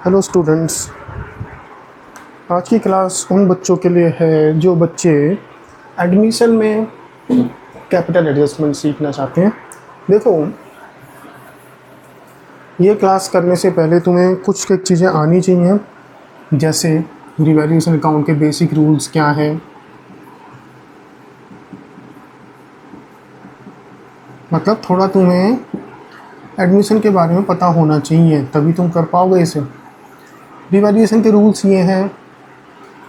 Hello students. आज की class उन बच्चों के लिए है जो बच्चे एडमिशन में कैपिटल एडजस्टमेंट सीखना चाहते हैं। देखो, ये क्लास करने से पहले तुम्हें कुछ एक चीज़ें आनी चाहिए, जैसे रिवैल्यूएशन अकाउंट के बेसिक रूल्स क्या हैं, मतलब थोड़ा तुम्हें एडमिशन के बारे में पता होना चाहिए, तभी तुम कर पाओगे इसे। रिवैल्यूएशन के रूल्स ये हैं,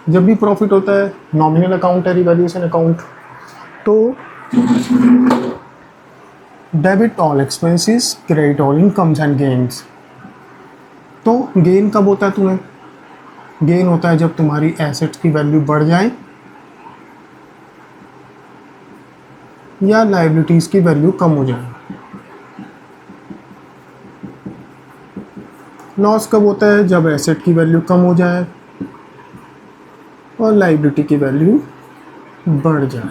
जब भी प्रॉफिट होता है, नॉमिनल अकाउंट है रिवैल्यूएशन अकाउंट, तो debit all expenses, credit all incomes and gains. तो गेन कब होता है तुम्हें? गेन होता है जब तुम्हारी एसेट्स की वैल्यू बढ़ जाए या लायबिलिटीज़ की वैल्यू कम हो जाए। लॉस कब होता है? जब एसेट की वैल्यू कम हो जाए और लायबिलिटी की वैल्यू बढ़ जाए।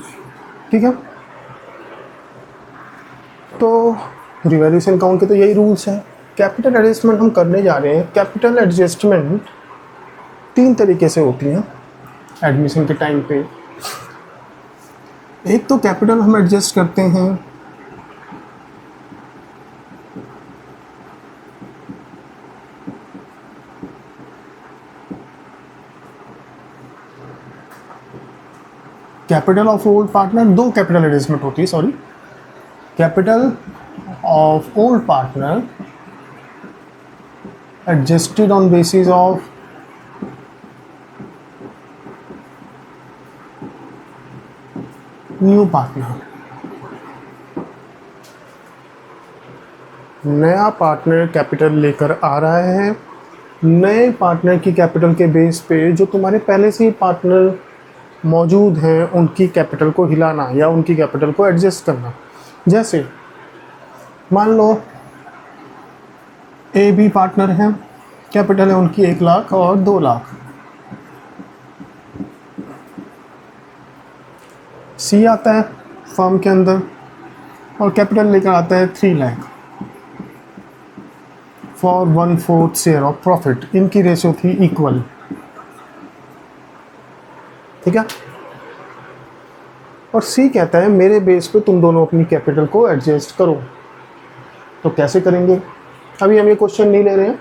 ठीक है, तो रिवैल्यूएशन अकाउंट के तो यही रूल्स हैं। कैपिटल एडजस्टमेंट हम करने जा रहे हैं। कैपिटल एडजस्टमेंट 3 तरीके से होती हैं एडमिशन के टाइम पे। एक तो कैपिटल हम एडजस्ट करते हैं capital of old partner. 2 capital adjustment होती है, sorry. Capital of old partner adjusted on basis of new partner. नया पार्टनर कैपिटल लेकर आ रहा है, नए पार्टनर की कैपिटल के बेस पे जो तुम्हारे पहले से ही पार्टनर मौजूद हैं उनकी कैपिटल को हिलाना या उनकी कैपिटल को एडजस्ट करना। जैसे मान लो ए बी पार्टनर हैं, कैपिटल है उनकी 1 लाख और 2 लाख। सी आता है फर्म के अंदर और कैपिटल लेकर आता है 3 lakh for 1/4 share of profit. इनकी रेशियो थी इक्वल। ठीक है, और सी कहता है मेरे बेस पे तुम दोनों अपनी कैपिटल को एडजस्ट करो। तो कैसे करेंगे? अभी हम ये क्वेश्चन नहीं ले रहे हैं,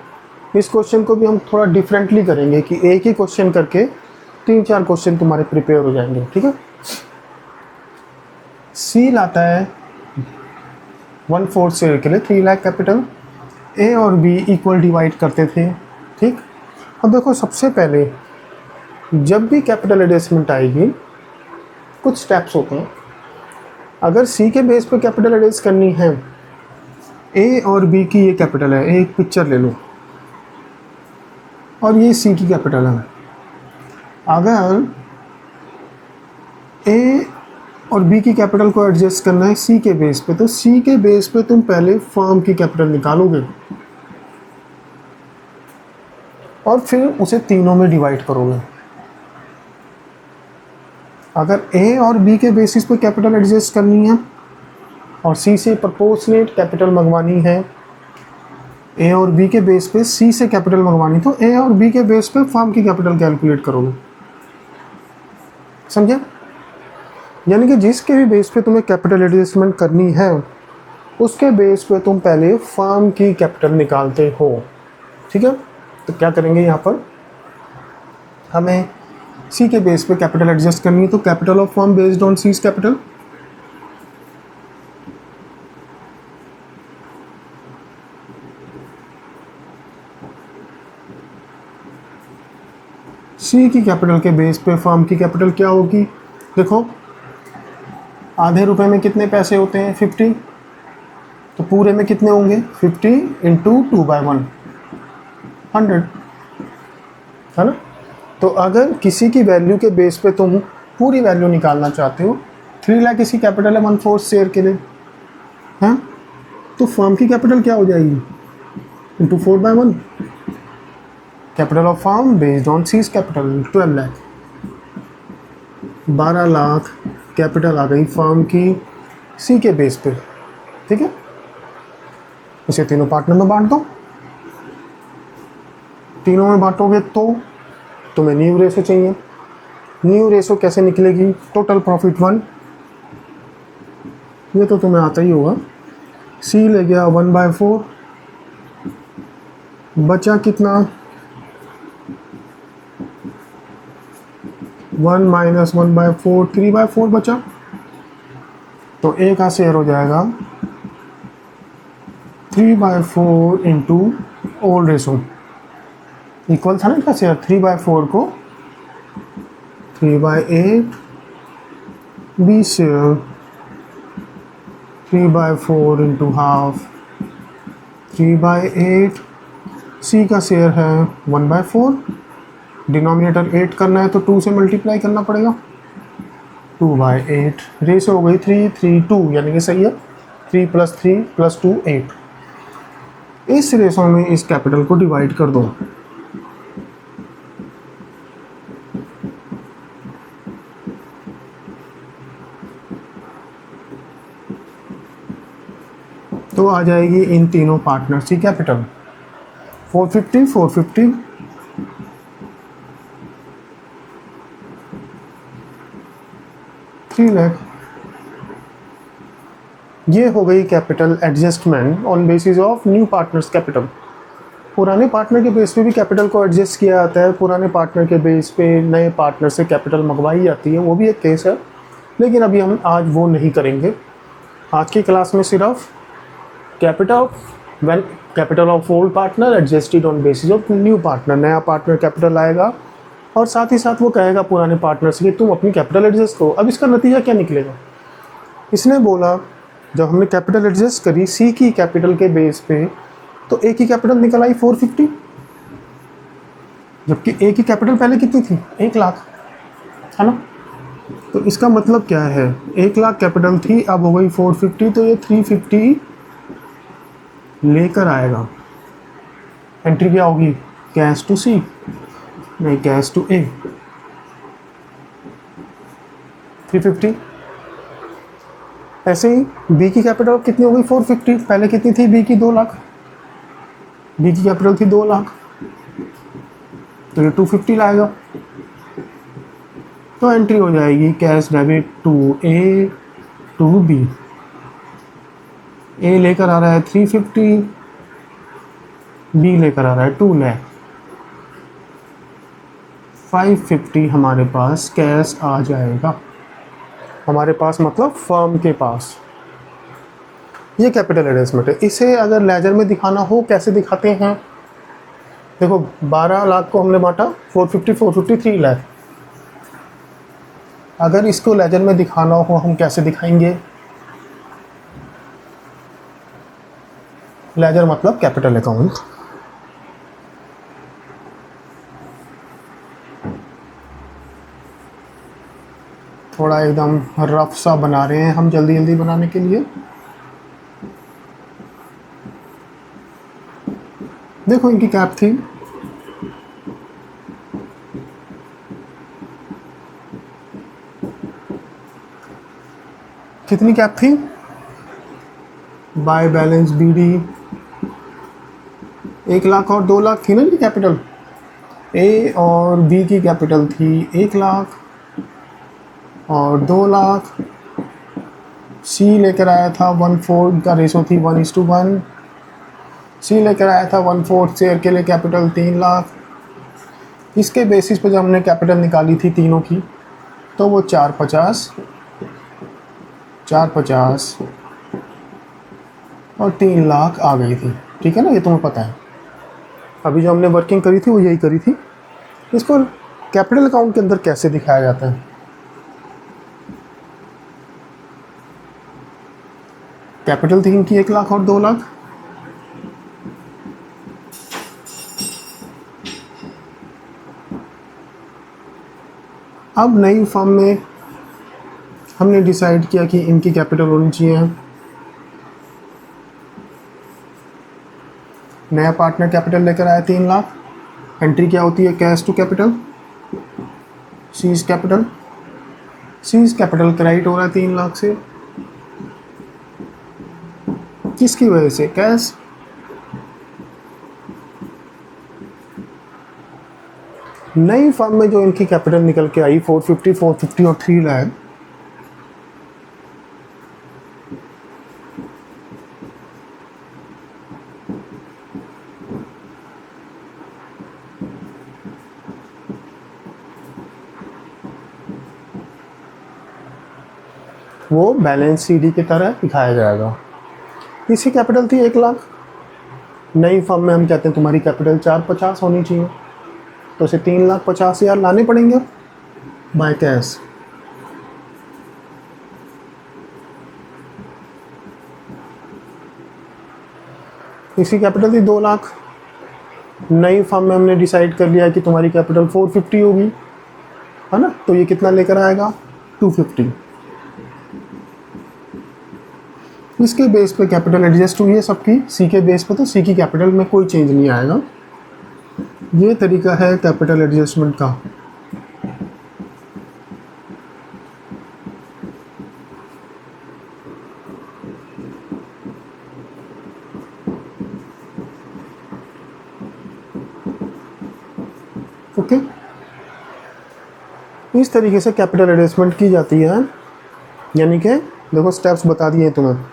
इस क्वेश्चन को भी हम थोड़ा डिफरेंटली करेंगे कि एक ही क्वेश्चन करके 3-4 क्वेश्चन तुम्हारे प्रिपेयर हो जाएंगे। ठीक है, सी लाता है 1/4 शेयर के लिए 3 लाख कैपिटल। ए और बी इक्वल डिवाइड करते थे। ठीक, अब देखो, सबसे पहले जब भी कैपिटल एडजस्टमेंट आएगी कुछ स्टेप्स होते हैं। अगर सी के बेस पे कैपिटल एडजस्ट करनी है, ए और बी की ये कैपिटल है, एक पिक्चर ले लो, और ये सी की कैपिटल है। अगर ए और बी की कैपिटल को एडजस्ट करना है सी के बेस पे, तो सी के बेस पे तुम पहले फर्म की कैपिटल निकालोगे और फिर उसे तीनों में डिवाइड करोगे। अगर ए और बी के बेसिस पे कैपिटल एडजस्ट करनी है और सी से प्रोपोर्शनेट कैपिटल मंगवानी है, ए और बी के बेस पे सी से कैपिटल मंगवानी, तो ए और बी के बेस पे फर्म की कैपिटल कैलकुलेट करोगे। समझे? यानी कि जिसके भी बेस पे तुम्हें कैपिटल एडजस्टमेंट करनी है उसके बेस पे तुम पहले फर्म की कैपिटल निकालते हो। ठीक है, तो क्या करेंगे, यहाँ पर हमें सी के बेस पे कैपिटल एडजस्ट करनी है, तो capital of firm based on C's capital. C की कैपिटल के बेस पे फर्म की कैपिटल क्या होगी? देखो, आधे रुपए में कितने पैसे होते हैं? 50। तो पूरे में कितने होंगे? 50 इंटू 2/1 100, है ना? तो अगर किसी की वैल्यू के बेस पे तुम पूरी वैल्यू निकालना चाहते हो, 3 लाख किसी कैपिटल है 1/4 शेयर के लिए, हैं? तो फर्म की कैपिटल क्या हो जाएगी? Into 4/1। Capital of firm based on C's capital 12 lakh. 12 lakh capital आ गई फर्म की सी के बेस पे। ठीक है, इसे तीनों पार्टनर में बांट दो। तीनों में बांटोगे तो तुम्हें न्यू रेशो चाहिए। न्यू रेशो कैसे निकलेगी? टोटल प्रॉफिट 1, ये तो तुम्हें आता ही होगा। सी ले गया 1/4, बचा कितना? 1 - 1/4, 3/4 बचा। तो ए का शेयर हो जाएगा 3/4 इंटू ओल्ड रेशो, इक्वल था ना इसका शेयर। 3/4 को 3/8, बी शेयर 3/4 इंटू हाफ 3/8, सी का शेयर है 1/4, डिनोमिनेटर 8 करना है तो 2 से मल्टीप्लाई करना पड़ेगा, 2/8। रेशो हो गई 3, 3, 2, यानी कि सही है। 3 + 3 + 2 8। इस रेशो में इस कैपिटल को डिवाइड कर दो। तो आ जाएगी इन तीनों पार्टनर्स की कैपिटल 450, 450, 3 लाख। ये हो गई capital adjustment on basis of new partners capital. पुराने पार्टनर के बेस पे भी कैपिटल को एडजस्ट किया जाता है, पुराने पार्टनर के बेस पे नए पार्टनर से कैपिटल मंगवाई जाती है, वो भी एक केस है। लेकिन अभी हम आज वो नहीं करेंगे। आज की क्लास में सिर्फ capital of old partner adjusted on basis of new partner, नया पार्टनर कैपिटल आएगा और साथ ही साथ वो कहेगा पुराने पार्टनर से कि तुम अपनी कैपिटल एडजस्ट करो। अब इसका नतीजा क्या निकलेगा? इसने बोला जब हमने कैपिटल एडजस्ट करी सी की कैपिटल के बेस पे, तो ए की कैपिटल निकल आई 450, जबकि ए की कैपिटल पहले कितनी थी? 1 लाख, है ना। तो इसका मतलब क्या है? 1 लाख कैपिटल थी, अब हो गई 450, तो ये 350 लेकर आएगा। एंट्री क्या होगी? कैश टू सी, नहीं कैश टू ए। 350। ऐसे ही बी की कैपिटल कितनी हो गई? 450, पहले कितनी थी बी की? 2 लाख। बी की कैपिटल थी 2 लाख, तो ये 250 लाएगा। तो एंट्री हो जाएगी cash debit to A to B. A लेकर आ रहा है 350, बी लेकर आ रहा है 2 लाख। 550 हमारे पास कैश आ जाएगा, हमारे पास मतलब फर्म के पास। ये कैपिटल एडजस्टमेंट है। इसे अगर लेजर में दिखाना हो कैसे दिखाते हैं? देखो 12 लाख को हमने बांटा, 450, 450, 3 लाख। अगर इसको लेजर में दिखाना हो हम कैसे दिखाएंगे? लेजर मतलब कैपिटल अकाउंट। थोड़ा एकदम रफ सा बना रहे हैं हम जल्दी जल्दी बनाने के लिए। देखो इनकी कैप थी कितनी? कैप थी बाय बैलेंस बीडी 1 लाख और 2 लाख थी ना इनकी कैपिटल। ए और बी की कैपिटल थी 1 लाख और 2 लाख। सी लेकर आया था 1/4 का रेशो थी 1:1। सी लेकर आया था 1/4 शेयर के लिए कैपिटल 3 लाख। इसके बेसिस पे जब हमने कैपिटल निकाली थी तीनों की, तो वो 450 और 3 लाख आ गई थी। ठीक है ना, ये तुम्हें पता है। अभी जो हमने वर्किंग करी थी वो यही करी थी। इसको कैपिटल अकाउंट के अंदर कैसे दिखाया जाता है? कैपिटल थी इनकी 1 लाख और 2 लाख। अब नई फर्म में हमने डिसाइड किया कि इनकी कैपिटल होनी चाहिए। नया पार्टनर कैपिटल लेकर आया 3 लाख। एंट्री क्या होती है? Cash to capital, C's capital. C's capital credit हो रहा है 3 लाख से, किसकी वजह से? कैश। नई फर्म में जो इनकी कैपिटल निकल के आई 450, 450 और 3 लाख, वो बैलेंस सीडी की तरह दिखाया जाएगा। इसकी कैपिटल थी 1 लाख। नई फर्म में हम कहते हैं तुम्हारी कैपिटल 450 होनी चाहिए, तो उसे 3,50,000 लाने पड़ेंगे बाय कैश। इसकी कैपिटल थी 2 लाख। नई फर्म में हमने डिसाइड कर लिया कि तुम्हारी कैपिटल 450 होगी, है ना, तो ये कितना लेकर आएगा 250। इसके बेस पे कैपिटल एडजस्ट हुई है सबकी, सी के बेस पे, तो सी की कैपिटल में कोई चेंज नहीं आएगा। ये तरीका है कैपिटल एडजस्टमेंट का। ओके, इस तरीके से कैपिटल एडजस्टमेंट की जाती है। यानी कि देखो स्टेप्स बता दिए तुम्हें।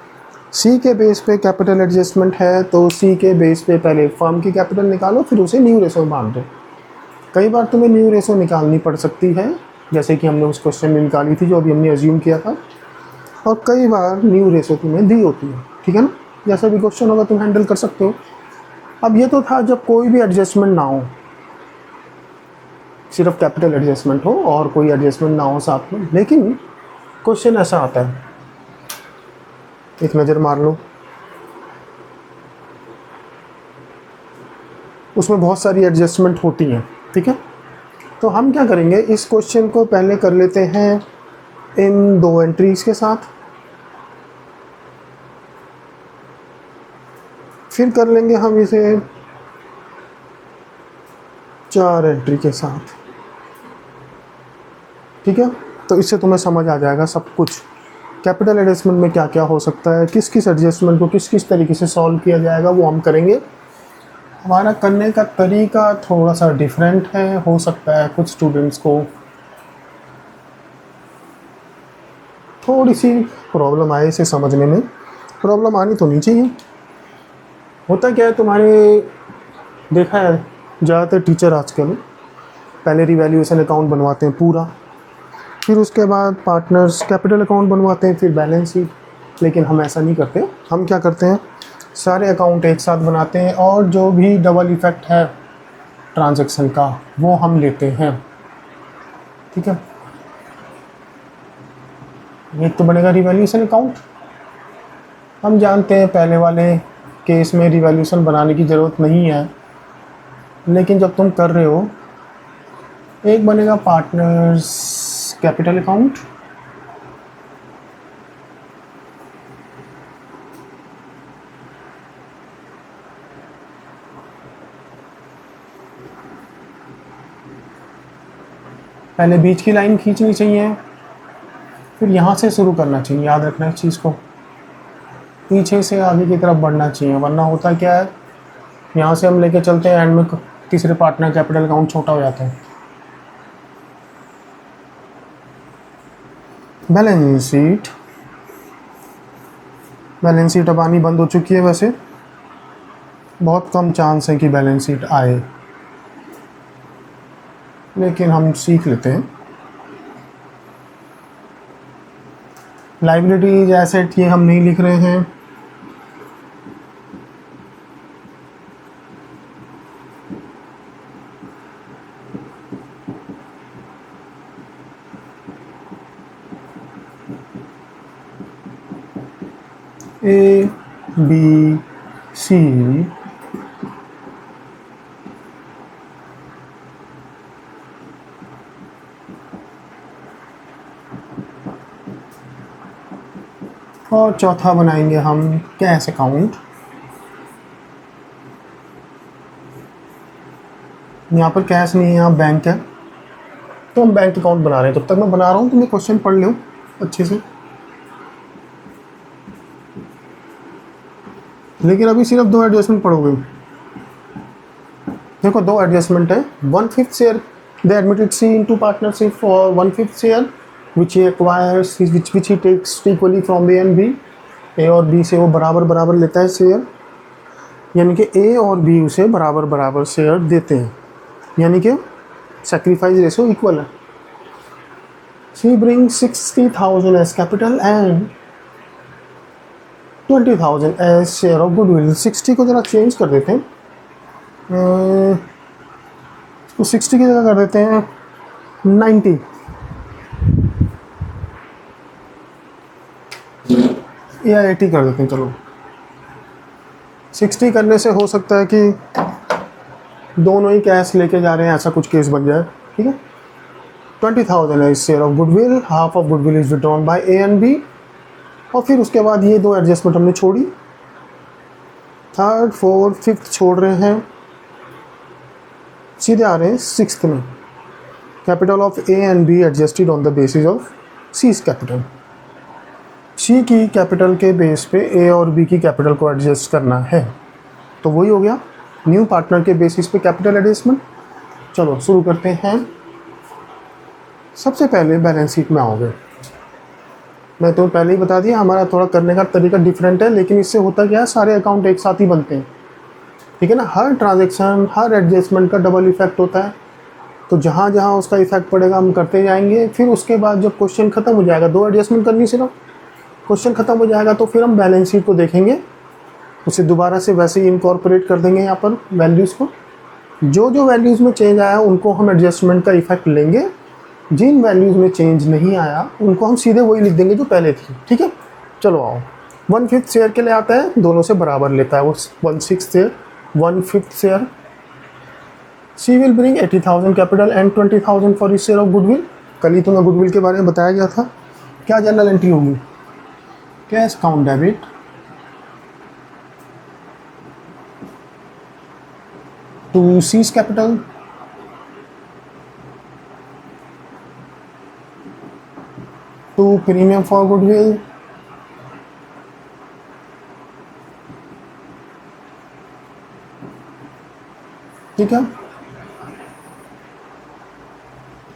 सी के बेस पे कैपिटल एडजस्टमेंट है, तो सी के बेस पे पहले फर्म की कैपिटल निकालो, फिर उसे न्यू रेशो में बांध दो। कई बार तुम्हें न्यू रेशो निकालनी पड़ सकती है, जैसे कि हमने उस क्वेश्चन में निकाली थी जो अभी हमने अज्यूम किया था, और कई बार न्यू रेशो तुम्हें दी होती है, ठीक है ना। जैसा भी क्वेश्चन होगा तुम हैंडल कर सकते हो। अब ये तो था जब कोई भी एडजस्टमेंट ना हो, सिर्फ कैपिटल एडजस्टमेंट हो और कोई एडजस्टमेंट ना हो साथ में। लेकिन क्वेश्चन ऐसा आता है, एक नज़र मार लो, उसमें बहुत सारी एडजस्टमेंट होती हैं, ठीक है। तो हम क्या करेंगे, इस क्वेश्चन को पहले कर लेते हैं इन 2 एंट्रीज के साथ, फिर कर लेंगे हम इसे 4 एंट्री के साथ, ठीक है। तो इससे तुम्हें समझ आ जाएगा सब कुछ, कैपिटल एडजस्टमेंट में क्या क्या हो सकता है, किस किस एडजस्टमेंट को किस किस तरीके से सॉल्व किया जाएगा, वो हम करेंगे। हमारा करने का तरीका थोड़ा सा डिफरेंट है, हो सकता है कुछ स्टूडेंट्स को थोड़ी सी प्रॉब्लम आए इसे समझने में। प्रॉब्लम आनी तो नहीं चाहिए। होता क्या है, तुम्हारे देखा है ज़्यादातर टीचर आजकल पहले रिवैल्यूएशन अकाउंट बनवाते हैं पूरा, फिर उसके बाद पार्टनर्स कैपिटल अकाउंट बनवाते हैं, फिर बैलेंस शीट। लेकिन हम ऐसा नहीं करते। हम क्या करते हैं, सारे अकाउंट एक साथ बनाते हैं और जो भी डबल इफ़ेक्ट है ट्रांजैक्शन का वो हम लेते हैं, ठीक है। एक तो बनेगा रिवैल्यूएशन अकाउंट। हम जानते हैं पहले वाले केस में रिवैल्यूएशन बनाने की ज़रूरत नहीं है, लेकिन जब तुम कर रहे हो, एक बनेगा पार्टनर्स कैपिटल अकाउंट, पहले बीच की लाइन खींचनी चाहिए, फिर यहाँ से शुरू करना चाहिए। याद रखना इस चीज़ को, पीछे से आगे की तरफ बढ़ना चाहिए, वरना होता क्या है, यहाँ से हम लेके चलते हैं, एंड में तीसरे पार्टनर कैपिटल अकाउंट छोटा हो जाता है। बैलेंस शीट, बैलेंस शीट अब आनी बंद हो चुकी है। वैसे बहुत कम चांस है कि बैलेंस शीट आए, लेकिन हम सीख लेते हैं। लाइबिलिटीज एसेट ये हम नहीं लिख रहे हैं, ए बी सी और चौथा बनाएंगे हम कैश अकाउंट। यहाँ पर कैश नहीं है, यहाँ बैंक है, तो हम बैंक अकाउंट बना रहे हैं। जब तक मैं बना रहा हूँ तुम्हें क्वेश्चन पढ़ लो अच्छे से। लेकिन अभी सिर्फ 2 एडजस्टमेंट पढ़ोगे। देखो 2 एडजस्टमेंट है, 1/5 share They admitted C into partnership for 1/5 share, which he acquires, which he takes equally from A and B. A और B से वो बराबर बराबर लेता है शेयर, यानी कि A और B उसे बराबर बराबर शेयर देते हैं, यानी कि सेक्रीफाइस रेशो इक्वल है. She brings 60,000 as capital and 20,000 as share of goodwill. 60 को जरा चेंज कर देते हैं, तो 60 की जगह कर देते हैं 90. या 80 कर देते हैं. चलो 60 करने से हो सकता है कि दोनों ही कैश लेके जा रहे हैं, ऐसा कुछ केस बन जाए. ठीक है. 20,000 है share of goodwill, half of goodwill is withdrawn by A and B. और फिर उसके बाद ये दो एडजस्टमेंट हमने छोड़ी, थर्ड फोर्थ फिफ्थ छोड़ रहे हैं, सीधे आ रहे हैं सिक्स्थ में. Capital of A and B adjusted on the basis of C's capital. C की कैपिटल के बेस पे ए और बी की कैपिटल को एडजस्ट करना है, तो वही हो गया न्यू पार्टनर के बेसिस पे कैपिटल एडजस्टमेंट. चलो शुरू करते हैं. सबसे पहले बैलेंस शीट में आओगे. मैं तो पहले ही बता दिया हमारा थोड़ा करने का तरीका डिफरेंट है, लेकिन इससे होता क्या है, सारे अकाउंट एक साथ ही बनते हैं. ठीक है ना. हर ट्रांजैक्शन हर एडजस्टमेंट का डबल इफेक्ट होता है, तो जहाँ जहाँ उसका इफेक्ट पड़ेगा हम करते जाएंगे. फिर उसके बाद जब क्वेश्चन ख़त्म हो जाएगा, दो एडजस्टमेंट करनी सिर्फ, क्वेश्चन ख़त्म हो जाएगा तो फिर हम बैलेंस शीट को देखेंगे, उसे दोबारा से वैसे ही इनकॉर्पोरेट कर देंगे यहाँ पर वैल्यूज़ को. जो जो वैल्यूज़ में चेंज आया उनको हम एडजस्टमेंट का इफेक्ट लेंगे, जिन वैल्यूज़ में चेंज नहीं आया उनको हम सीधे वही लिख देंगे जो पहले थी. ठीक है. चलो आओ. 1/5 शेयर के लिए आता है, दोनों से बराबर लेता है वो 1/6 share 1/5 share. She will bring 80,000 capital and 20,000 for his share of goodwill. कल ही तुम्हें गुडविल के बारे में बताया गया था. क्या जर्नल एंट्री होगी? Cash account debit to C's capital to premium for goodwill ठीक है.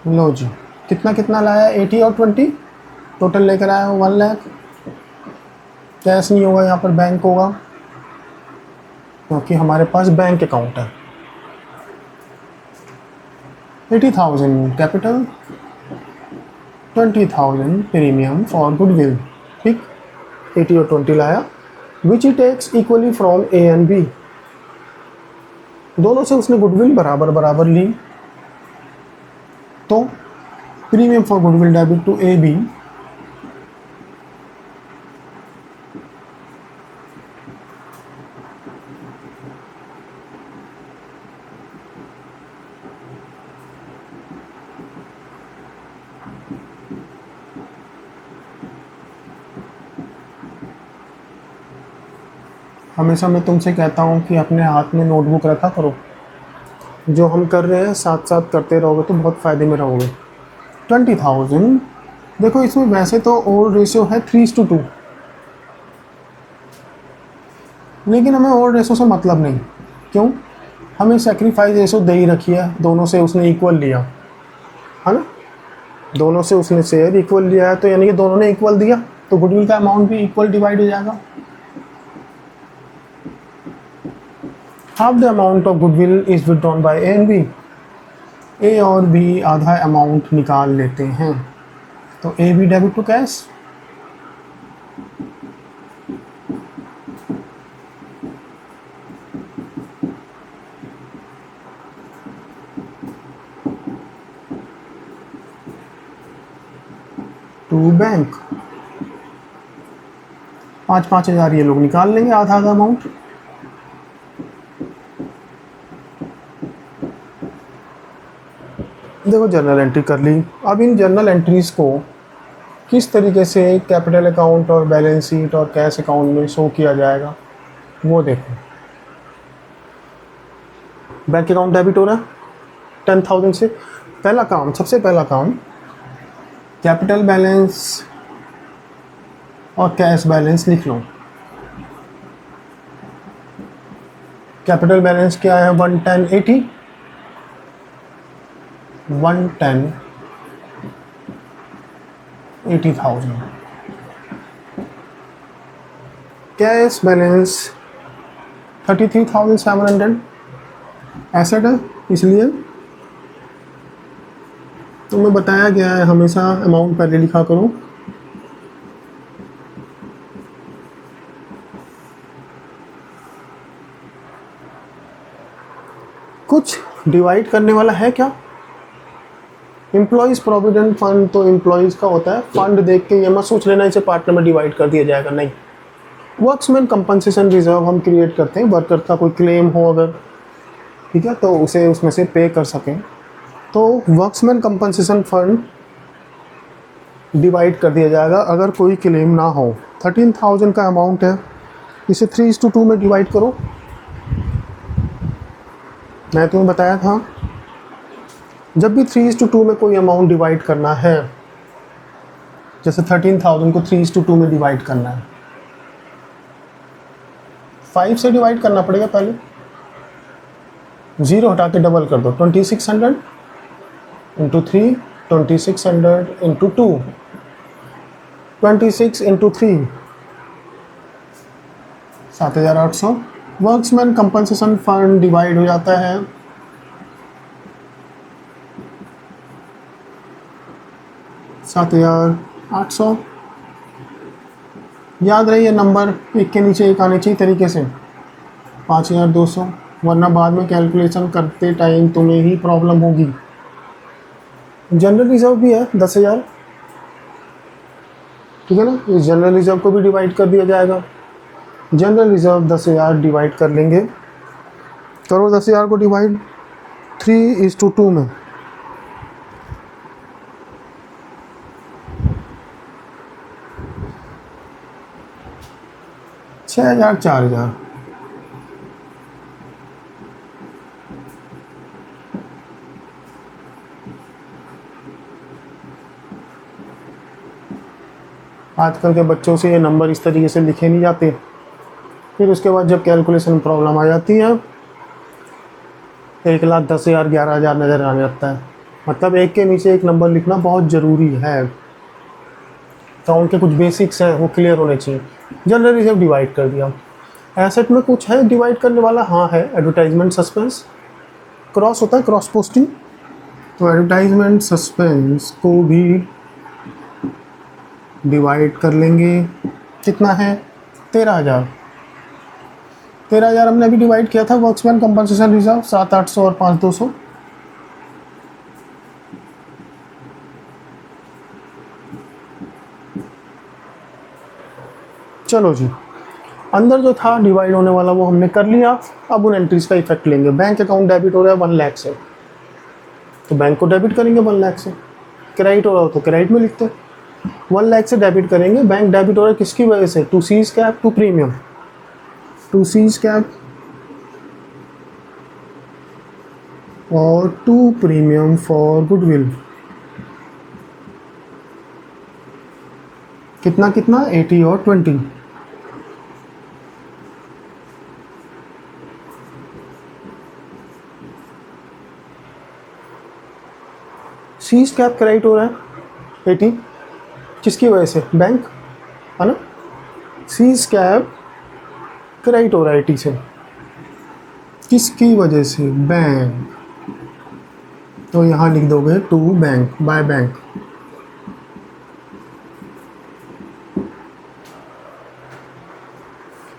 लो जी, कितना कितना लाया? 80 और 20 टोटल लेकर आया हो 1 लाख. कैश नहीं होगा यहाँ पर, बैंक होगा, क्योंकि हमारे पास बैंक अकाउंट है. 80,000 कैपिटल, 20,000 प्रीमियम फॉर गुडविल. ठीक. 80 और 20 लाया, which he takes equally from A and B. दोनों से उसने गुडविल बराबर बराबर ली, तो premium for goodwill debit to A B. हमेशा मैं तुमसे कहता हूँ कि अपने हाथ में नोटबुक रखा करो. जो हम कर रहे हैं साथ साथ करते रहोगे तो बहुत फ़ायदे में रहोगे. 20,000, देखो इसमें वैसे तो ओल्ड रेशियो है 3:2, लेकिन हमें ओल्ड रेशियो से मतलब नहीं. क्यों? हमें सेक्रीफाइस रेशियो दे ही रखी है, दोनों से उसने इक्वल लिया है ना. दोनों से उसने शेयर इक्वल लिया है, तो यानी कि दोनों ने इक्वल दिया, तो गुडविल का अमाउंट भी इक्वल डिवाइड हो जाएगा. Half the amount of goodwill is withdrawn by A and B. A और बी आधा अमाउंट निकाल लेते हैं, तो A B debit to cash. To bank. 5-5 हज़ार ये लोग निकाल लेंगे, आधा आधा अमाउंट. देखो जर्नल एंट्री कर ली. अब इन जर्नल एंट्रीज़ को किस तरीके से कैपिटल अकाउंट और बैलेंस शीट और कैश अकाउंट में शो किया जाएगा वो देखो. बैंक अकाउंट डेबिट हो रहा है 10,000 से. पहला काम, सबसे पहला काम, कैपिटल बैलेंस और कैश बैलेंस लिख लो. कैपिटल बैलेंस क्या है? 110.80. 110 80,000। कैश बैलेंस 33,700 एसेट है, इसलिए तुम्हें बताया गया है हमेशा अमाउंट पहले लिखा करो। कुछ डिवाइड करने वाला है क्या? एम्प्लॉयज़ प्रोविडेंट फंड तो एम्प्लॉयज़ का होता है, फंड देख के ये मत सोच लेना इसे पार्टनर में डिवाइड कर दिया जाएगा, नहीं। वर्क्समैन कंपनसेशन रिजर्व हम क्रिएट करते हैं, वर्कर का कोई क्लेम हो अगर, ठीक है, तो उसे उसमें से पे कर सकें, तो वर्क्समैन कंपनसेशन फंड डिवाइड कर दिया जाएगा अगर कोई क्लेम ना हो। 13,000 का अमाउंट है, इसे 3:2 में डिवाइड करो। मैं तुम्हें बताया था जब भी 3:2 में कोई अमाउंट डिवाइड करना है, जैसे 13,000 को 3:2 में डिवाइड करना है, 5 से डिवाइड करना पड़ेगा पहले, 0 हटा के डबल कर दो, 2600 into 3, 2600 into 2, 26 into 3, 7,800। Workmen compensation fund divide हो जाता है 7,800। याद रहे ये नंबर एक के नीचे एक आने चाहिए तरीके से, 5,200, वरना बाद में कैलकुलेशन करते टाइम तुम्हें ही प्रॉब्लम होगी। जनरल रिजर्व भी है 10,000, ठीक है ना, इस जनरल रिजर्व को भी डिवाइड कर दिया जाएगा। जनरल रिजर्व 10,000 डिवाइड कर लेंगे, करो 10,000 को डिवाइड 3:2 में, 6,000 4,000। आजकल के बच्चों से ये नंबर इस तरीके से लिखे नहीं जाते, फिर उसके बाद जब कैलकुलेशन प्रॉब्लम आ जाती है 1,10,000 11,000 नज़र आने लगता है। मतलब एक के नीचे एक नंबर लिखना बहुत ज़रूरी है, तो उनके कुछ बेसिक्स हैं वो क्लियर होने चाहिए। जनरल रिजर्व डिवाइड कर दिया। एसेट में कुछ है डिवाइड करने वाला? हाँ है, एडवर्टाइजमेंट सस्पेंस, क्रॉस होता है, क्रॉस पोस्टिंग, तो एडवर्टाइजमेंट सस्पेंस को भी डिवाइड कर लेंगे। कितना है? 13,000। 13,000 हमने अभी डिवाइड किया था। वर्क्समैन कंपनसेशन रिजर्व 7,800 और 5,200। चलो जी, अंदर जो था डिवाइड होने वाला वो हमने कर लिया। अब उन एंट्रीज का इफेक्ट लेंगे। बैंक अकाउंट डेबिट हो रहा है 1 लाख से, तो बैंक को डेबिट करेंगे 1 लाख से। क्रेडिट हो रहा हो तो क्रेडिट में लिखते हैं। 1 लाख से डेबिट करेंगे। बैंक डेबिट हो रहा है किसकी वजह से? To C's cap to premium, to C's cap और टू प्रीमियम फॉर गुडविल। कितना कितना? 80 और 20। सीज कैप क्रेडिट हो रहा है 80, किसकी वजह से? बैंक, है ना। सीज कैप क्रेडिट हो रहा है 80 से, किसकी वजह से? बैंक। तो यहाँ लिख दोगे to bank, by bank.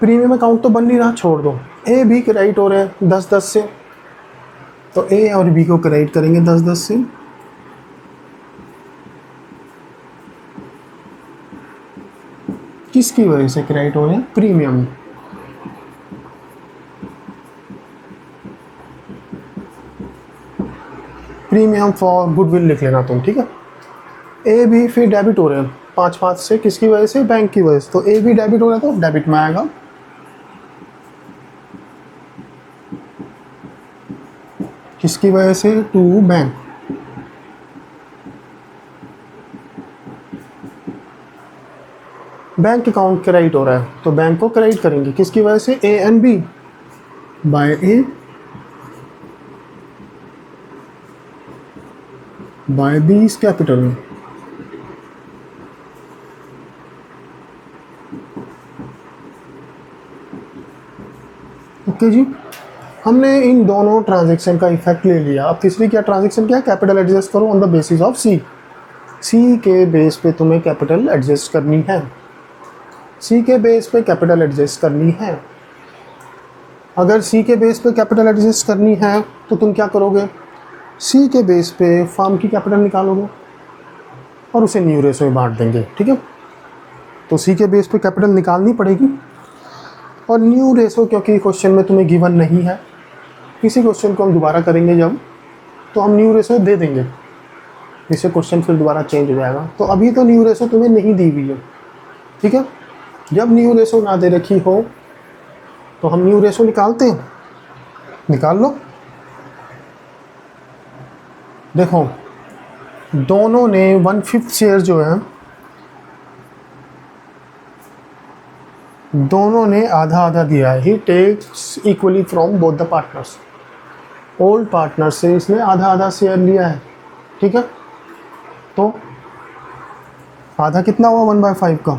Premium account तो बन नहीं रहा, छोड़ दो। ए भी क्रेडिट हो रहे हैं 10-10 से, तो ए और बी को क्रेडिट करेंगे 10-10 से। किसकी वजह से क्रेडिट हो रहे हैं? प्रीमियम। प्रीमियम फॉर गुडविल लिख लेना तुम, ठीक है। ए भी फिर डेबिट हो रहे हैं 5-5 से, किसकी वजह से? बैंक की वजह से। तो ए भी डेबिट हो रहा है तो डेबिट में आएगा। किसकी वजह से? To bank. Bank account credit हो रहा है तो बैंक को क्रेडिट करेंगे, किसकी वजह से? A and B, by A. By B's capital. Okay जी, हमने इन दोनों ट्रांजैक्शन का इफेक्ट ले लिया। अब तीसरी क्या ट्रांजैक्शन क्या है? कैपिटल एडजस्ट करो ऑन द बेसिस ऑफ सी। सी के बेस पे तुम्हें कैपिटल एडजस्ट करनी है। सी के बेस पे कैपिटल एडजस्ट करनी है। अगर सी के बेस पे कैपिटल एडजस्ट करनी है तो तुम क्या करोगे? सी के बेस पे फर्म की कैपिटल निकालोगे और उसे न्यू रेशो में बांट देंगे। ठीक है, तो सी के बेस पे कैपिटल निकालनी पड़ेगी और न्यू रेशो क्योंकि क्वेश्चन में तुम्हें गिवन नहीं है, इसी क्वेश्चन को हम दोबारा करेंगे जब, तो हम न्यू रेशो दे देंगे, इससे क्वेश्चन फिर दोबारा चेंज हो जाएगा। तो अभी तो न्यू रेशो तुम्हें नहीं दी हुई है। ठीक है, जब न्यू रेशो ना दे रखी हो तो हम न्यू रेशो निकालते हैं। निकाल लो। देखो दोनों ने 1/5 शेयर जो है, दोनों ने आधा आधा दिया है। He takes equally from both the partners. Old partner से इसने आधा आधा शेयर लिया है। ठीक है, तो आधा कितना हुआ? 1/5 का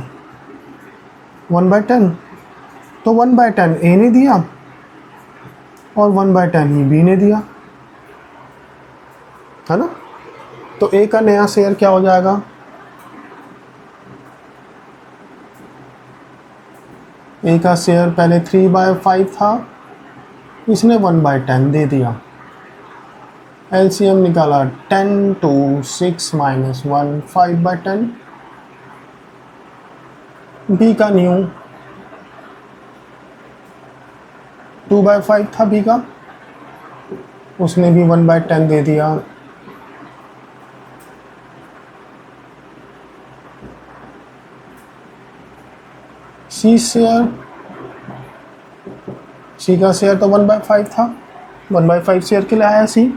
1/10, तो 1/10 ए ने दिया और 1/10 ही बी ने दिया, है ना। तो ए का नया शेयर क्या हो जाएगा? ए का शेयर पहले 3/5 था, इसने 1/10 दे दिया। एलसीएम निकाला 10 to 6 - 1 5/10। बी का न्यू 2/5 था बी का, उसने भी 1/10 दे दिया। सी शेयर, सी का शेयर तो 1/5 था, 1/5 शेयर के लिए आया सी।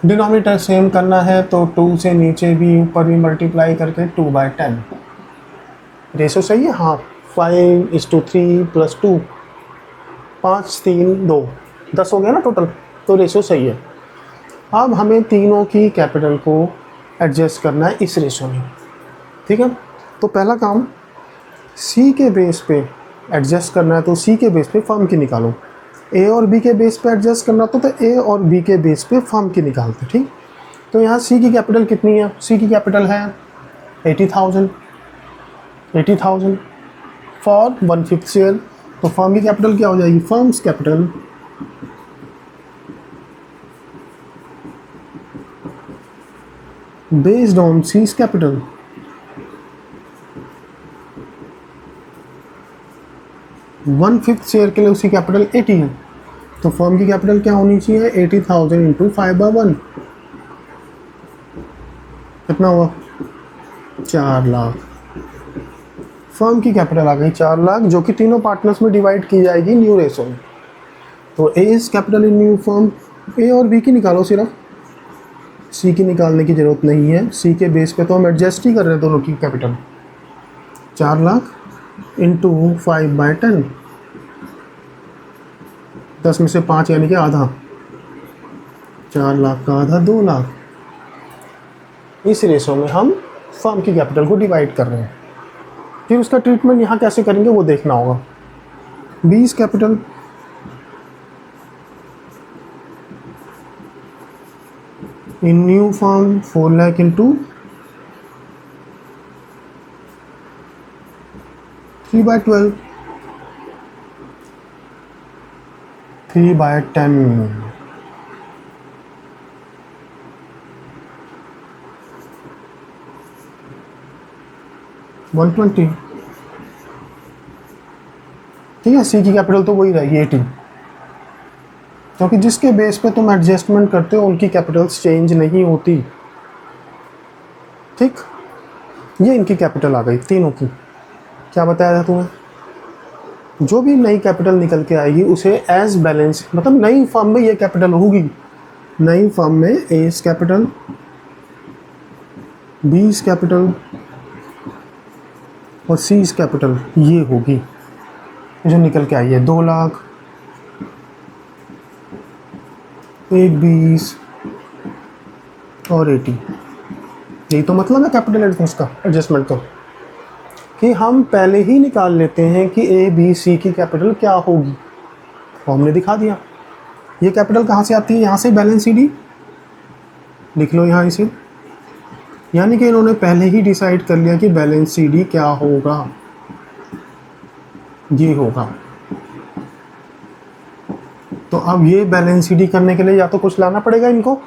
डिनोमिनेटर सेम करना है तो 2 से नीचे भी ऊपर भी मल्टीप्लाई करके 2/10। रेशो सही है? हाँ, 5:3 + 2 5 3 2 10 हो गया ना टोटल, तो रेशो सही है। अब हमें तीनों की कैपिटल को एडजस्ट करना है इस रेशो में। ठीक है, तो पहला काम सी के बेस पे एडजस्ट करना है, तो सी के बेस पे फर्म की निकालो। ए और बी के बेस पे एडजस्ट करना तो ए और बी के बेस पे फर्म की निकालते। ठीक, तो यहाँ सी की कैपिटल कितनी है? सी की कैपिटल है 80,000 फॉर 1/5 शेयर। तो फर्म की कैपिटल क्या हो जाएगी? Firms capital based on C's capital. One fifth share के लिए उसकी कैपिटल 80 है, तो फर्म की कैपिटल क्या होनी चाहिए? 80,000 × 5/1 कितना हुआ? 4 लाख। फर्म की कैपिटल आ गई 4 लाख, जो कि तीनों पार्टनर्स में डिवाइड की जाएगी न्यू रेशो में। तो ए is capital in new firm. A और बी की निकालो, सिर्फ सी की निकालने की ज़रूरत नहीं है। सी के बेस पे तो हम एडजस्ट ही कर रहे हैं दोनों की कैपिटल। 4 लाख × 5/10, 10 में से 5 यानी कि आधा। 4 लाख का आधा 2 लाख। इस रेशो में हम फर्म की कैपिटल को डिवाइड कर रहे हैं। फिर उसका ट्रीटमेंट यहाँ कैसे करेंगे वो देखना होगा। B is capital in new firm 4 lakh × 3/12 3/10 120। ठीक है, सी की कैपिटल तो वही रहेगी 80, क्योंकि जिसके बेस पे तुम एडजस्टमेंट करते हो उनकी कैपिटल्स चेंज नहीं होती। ठीक, ये इनकी कैपिटल आ गई तीनों की। क्या बताया था तुम्हें? जो भी नई कैपिटल निकल के आएगी उसे एज बैलेंस, मतलब नई फर्म में ये कैपिटल होगी। नई फर्म में ए is capital, B is capital और सी इज कैपिटल ये होगी जो निकल के आई है। 2 लाख, 1 20 और 80। यही तो मतलब है कैपिटल एडिशंस का, एडजस्टमेंट का, कि हम पहले ही निकाल लेते हैं कि ए बी सी की कैपिटल क्या होगी, तो हमने दिखा दिया। ये कैपिटल कहाँ से आती है? यहाँ से बैलेंस सी डी लिख लो यहाँ इसे, यानी कि इन्होंने पहले ही डिसाइड कर लिया कि बैलेंस सी डी क्या होगा, ये होगा। तो अब ये बैलेंस सी डी करने के लिए या तो कुछ लाना पड़ेगा इनको,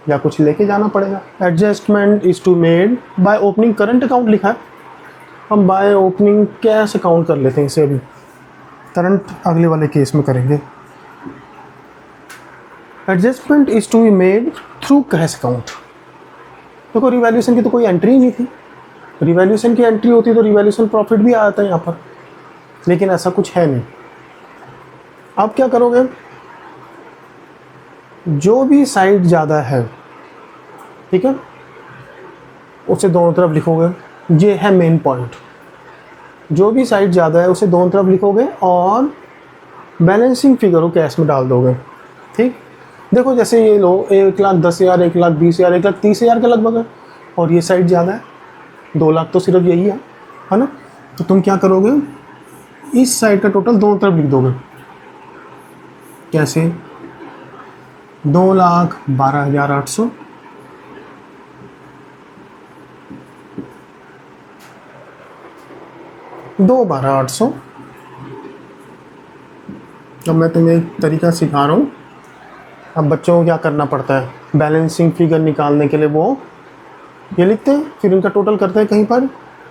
या कुछ लेके जाना पड़ेगा। Adjustment is to made by opening current account लिखा है, हम बाय ओपनिंग कैश अकाउंट कर लेते हैं इसे, अभी करंट अगले वाले केस में करेंगे। Adjustment is to be made through cash account. देखो रिवैल्यूएशन की तो कोई एंट्री ही नहीं थी, रिवैल्यूएशन की एंट्री होती तो रिवैल्यूएशन प्रॉफिट भी आता है यहाँ पर, लेकिन ऐसा कुछ है नहीं। आप क्या करोगे, जो भी साइड ज़्यादा है, ठीक है, उसे दोनों तरफ लिखोगे, ये है मेन पॉइंट। जो भी साइड ज़्यादा है उसे दोनों तरफ लिखोगे और बैलेंसिंग फिगर को कैश में डाल दोगे। ठीक, देखो जैसे ये लो 1,10,000, 1,20,000, 1,30,000 के लगभग है, और ये साइड ज़्यादा है, 2 लाख तो सिर्फ यही है ना। तो तुम क्या करोगे, इस साइड का टोटल दोनों तरफ लिख दोगे। कैसे? 2,12,800 2,12,800। अब मैं तुम्हें एक तरीका सिखा रहा हूँ। अब बच्चों को क्या करना पड़ता है, बैलेंसिंग फिगर निकालने के लिए वो ये लिखते हैं, फिर इनका टोटल करते हैं, कहीं पर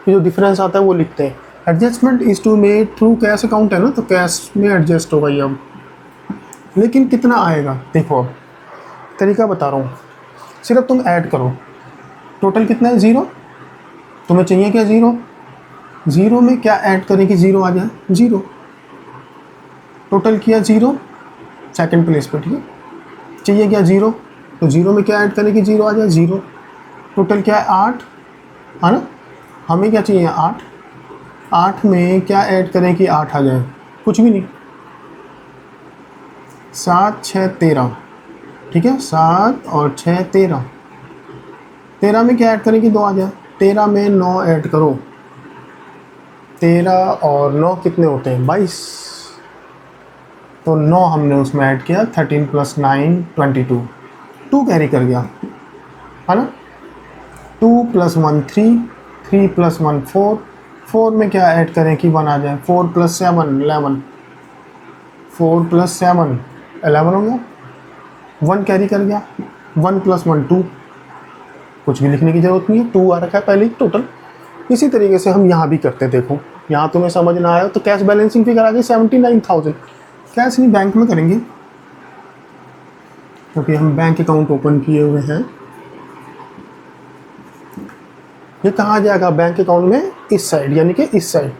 जो डिफरेंस आता है वो लिखते हैं। Adjustment is to made through cash account है ना, तो कैश में एडजस्ट होगा ये अब, लेकिन कितना आएगा देखो। अब तरीका बता रहा हूँ, सिर्फ तुम ऐड करो। टोटल कितना है? 0। तुम्हें चाहिए क्या? 0। 0 में क्या ऐड करें कि 0 आ जाए? 0। टोटल किया 0 सेकंड प्लेस पर, ठीक है। चाहिए क्या? 0। तो 0 में क्या ऐड करें कि 0 आ जाए? 0। टोटल क्या है? 8, है ना। हमें क्या चाहिए? 8। 8 में क्या ऐड करें कि 8 आ जाए? कुछ भी नहीं। 7, 6, 13, ठीक है। 7 और 6, 13। 13 में क्या ऐड करें कि 2 आ जाए? 13 में 9 ऐड करो। 13 और 9 कितने होते हैं? 22। तो 9 हमने उसमें ऐड किया। 13 + 9 22। 2 कैरी कर गया, है ना। 2 + 1 3, 3 + 1 4। 4 में क्या ऐड करें कि 1 आ जाए? 4 + 7 11। 4 + 7 11 हो गया। 1 कैरी कर गया। 1 + 1 2। कुछ भी लिखने की ज़रूरत नहीं है, 2 आ रखा है पहले ही टोटल। इसी तरीके से हम यहाँ भी करते हैं। देखो यहाँ तुम्हें समझ ना आया तो कैश बैलेंसिंग फिगर आ गई 79,000। कैश नहीं, बैंक में करेंगे, क्योंकि हम बैंक अकाउंट ओपन किए हुए हैं। ये कहाँ आ जाएगा? बैंक अकाउंट में इस साइड, यानी कि इस साइड।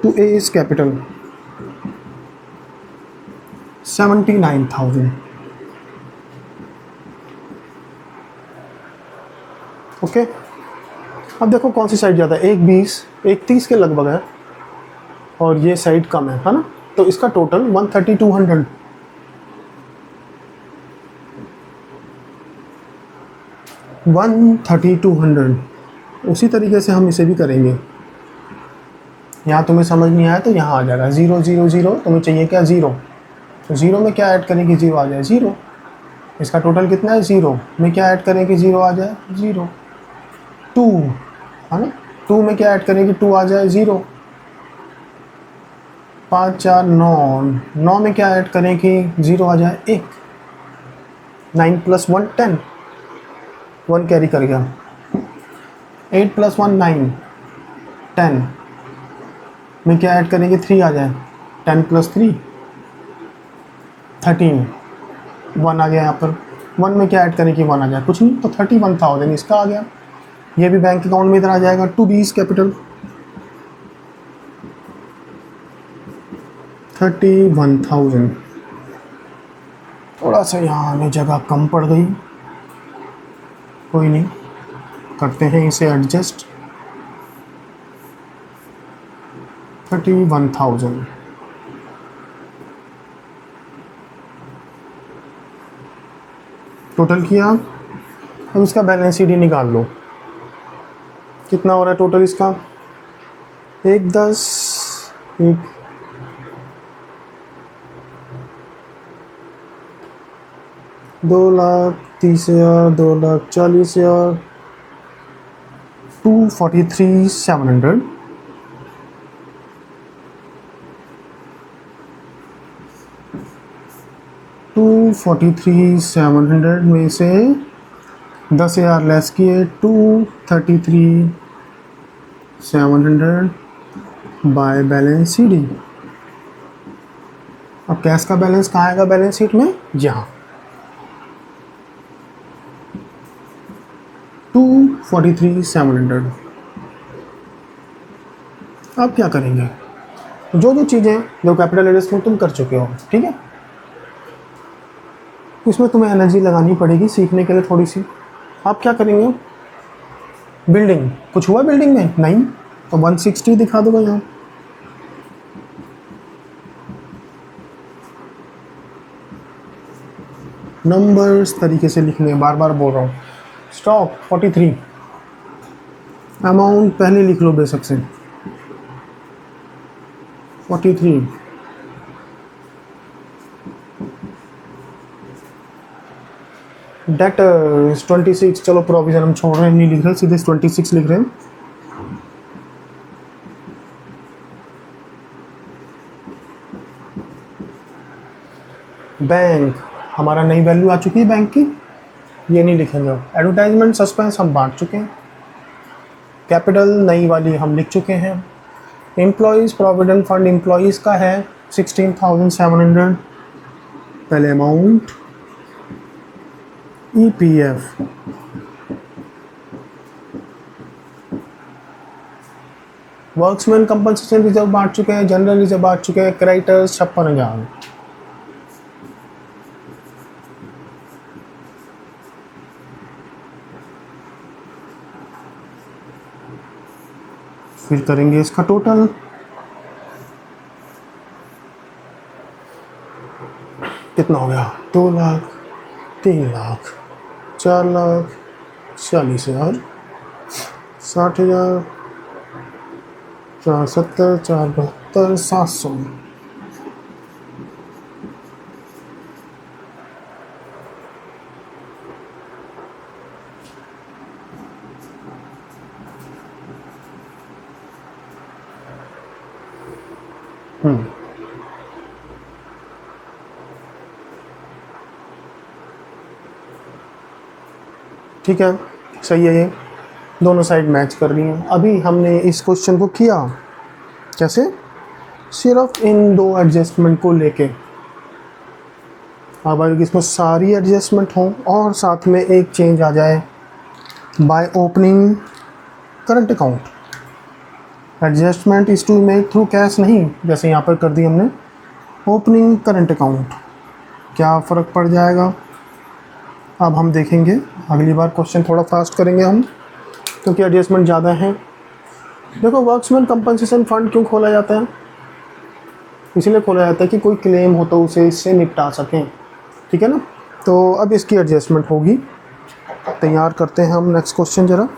To A is capital 79,000। Okay. अब देखो कौन सी साइड ज़्यादा है? 1,20, 1,30 के लगभग है, और ये साइड कम है ना। तो इसका टोटल 13200। 13200। उसी तरीके से हम इसे भी करेंगे। यहाँ तुम्हें समझ नहीं आया तो यहाँ आ जाएगा 0 0 0। तुम्हें चाहिए क्या? 0। तो 0 में क्या ऐड करें कि 0 आ जाए? 0। इसका टोटल कितना है? 0 में क्या ऐड करें कि 0 आ जाए? 0। 2, है ना। 2 में क्या ऐड करें कि 2 आ जाए? 0। 5 4 9। 9 में क्या ऐड करें कि 0 आ जाए? 1। 9 + 1 10। 1 कैरी कर गया। 8 + 1 9 10 में क्या ऐड करेंगे? 3 आ जाए। 10 + 3 13। 1 आ गया यहाँ पर। 1 में क्या ऐड करें कि 1 आ जाए? कुछ नहीं। तो 31,000 इसका आ गया। ये भी बैंक अकाउंट में इधर आ जाएगा। To B is capital 31,000। थोड़ा सा यहाँ हमें जगह कम पड़ गई, कोई नहीं, करते हैं इसे एडजस्ट। 31,000। टोटल किया अब इसका बैलेंस शीट ही निकाल लो। कितना हो रहा है टोटल इसका? 1,10 1 2,30,000 2,40,000 243,700 243,700 में से 10,000 लेस किए 233,700 बाय बैलेंस शीट। अब कैश का बैलेंस कहाँ आएगा बैलेंस शीट में? यहाँ 243,700। अब क्या करेंगे? जो जो चीज़ें जो कैपिटल एडजस्टमेंट तुम कर चुके हो, ठीक है, इसमें तुम्हें एनर्जी लगानी पड़ेगी सीखने के लिए थोड़ी सी। आप क्या करेंगे? बिल्डिंग, कुछ हुआ बिल्डिंग में? नहीं, तो 160 दिखा दो यहाँ। नंबर्स तरीके से लिखने, बार बार बोल रहा हूँ। स्टॉक 43, अमाउंट पहले लिख लो बेशक से 43, डेटर्स 26, चलो प्रोविजन हम छोड़ रहे हैं, नहीं लिख रहे, सीधे 26 लिख रहे हैं। बैंक, हमारा नई वैल्यू आ चुकी है बैंक की, ये नहीं लिखेंगे। एडवर्टाइजमेंट सस्पेंस हम बांट चुके हैं। कैपिटल नई वाली हम लिख चुके हैं। एम्प्लॉयज़ प्रोविडेंट फंड एम्प्लॉयज़ का है 16,700, पहले amount. EPF workmen compensation reserve बांट चुके हैं, जनरल रिजर्व बांट चुके हैं। क्रेडिटर्स 56,000। फिर करेंगे इसका टोटल। कितना हो गया? 2 लाख, 3 लाख, 4 लाख 40,000, 60,000, 470, 472, 700। ठीक है, सही है, ये दोनों साइड मैच कर रही हैं। अभी हमने इस क्वेश्चन को किया कैसे? सिर्फ इन दो एडजस्टमेंट को लेके। अब अगर इसमें सारी एडजस्टमेंट हो और साथ में एक चेंज आ जाए by opening current account, adjustment is to make through cash नहीं, जैसे यहाँ पर कर दी हमने ओपनिंग करंट अकाउंट, क्या फ़र्क पड़ जाएगा? अब हम देखेंगे अगली बार। क्वेश्चन थोड़ा फास्ट करेंगे हम, क्योंकि एडजस्टमेंट ज़्यादा है। देखो, वर्क्समैन कंपनसेशन फंड क्यों खोला जाता है? इसलिए खोला जाता है कि कोई क्लेम हो तो उसे इससे निपटा सकें, ठीक है ना। तो अब इसकी एडजस्टमेंट होगी। तैयार करते हैं हम नेक्स्ट क्वेश्चन ज़रा।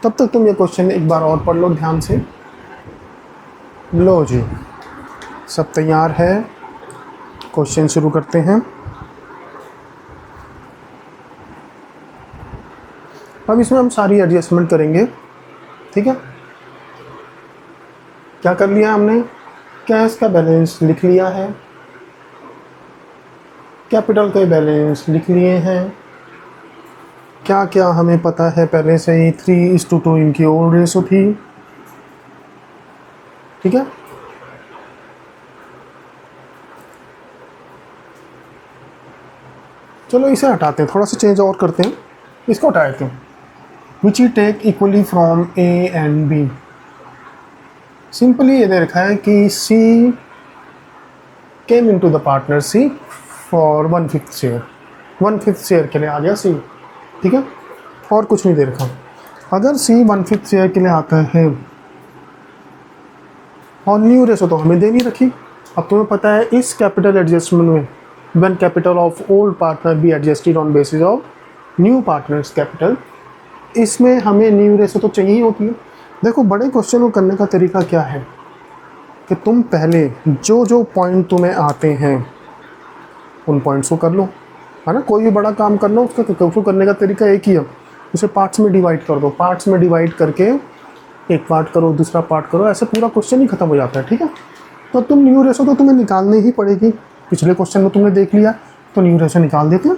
तब तक तुम ये क्वेश्चन एक बार और पढ़ लो ध्यान से। लो जी, सब तैयार है, क्वेश्चन शुरू करते हैं। अब इसमें हम सारी एडजस्टमेंट करेंगे, ठीक है। क्या कर लिया हमने? कैश का बैलेंस लिख लिया है, कैपिटल के बैलेंस लिख लिए हैं। क्या क्या हमें पता है पहले से ही? 3:2 इनकी ओल्ड रेशो थी, ठीक है। चलो इसे हटाते हैं, थोड़ा सा चेंज और करते हैं, इसको हटा देते हैं। Which he take equally from A and B. Simply ये दे रखा है कि C came into the partner C for 1/5 share, 1/5 share के लिए आ गया सी, ठीक है, और कुछ नहीं दे रखा। अगर सी 1/5 शेयर के लिए आता है और न्यू रेशो तो हमें दे नहीं रखी। अब तुम्हें पता है इस कैपिटल एडजस्टमेंट में when capital of old partner B adjusted on basis of new partners capital, इसमें हमें न्यू रेशो तो चाहिए होती है। देखो बड़े क्वेश्चन को करने का तरीका क्या है कि तुम पहले जो जो पॉइंट तुम्हें आते हैं उन पॉइंट्स को कर लो, है ना। कोई भी बड़ा काम करना उसको करने का तरीका एक ही है, उसे पार्ट्स में डिवाइड कर दो, पार्ट्स में डिवाइड करके एक पार्ट करो, दूसरा पार्ट करो, ऐसे पूरा क्वेश्चन ही खत्म हो जाता है, ठीक है। तो तुम न्यू रेशो तो तुम्हें निकालनी ही पड़ेगी। पिछले क्वेश्चन में तुमने देख लिया तो न्यू रेशो निकाल देते हैं।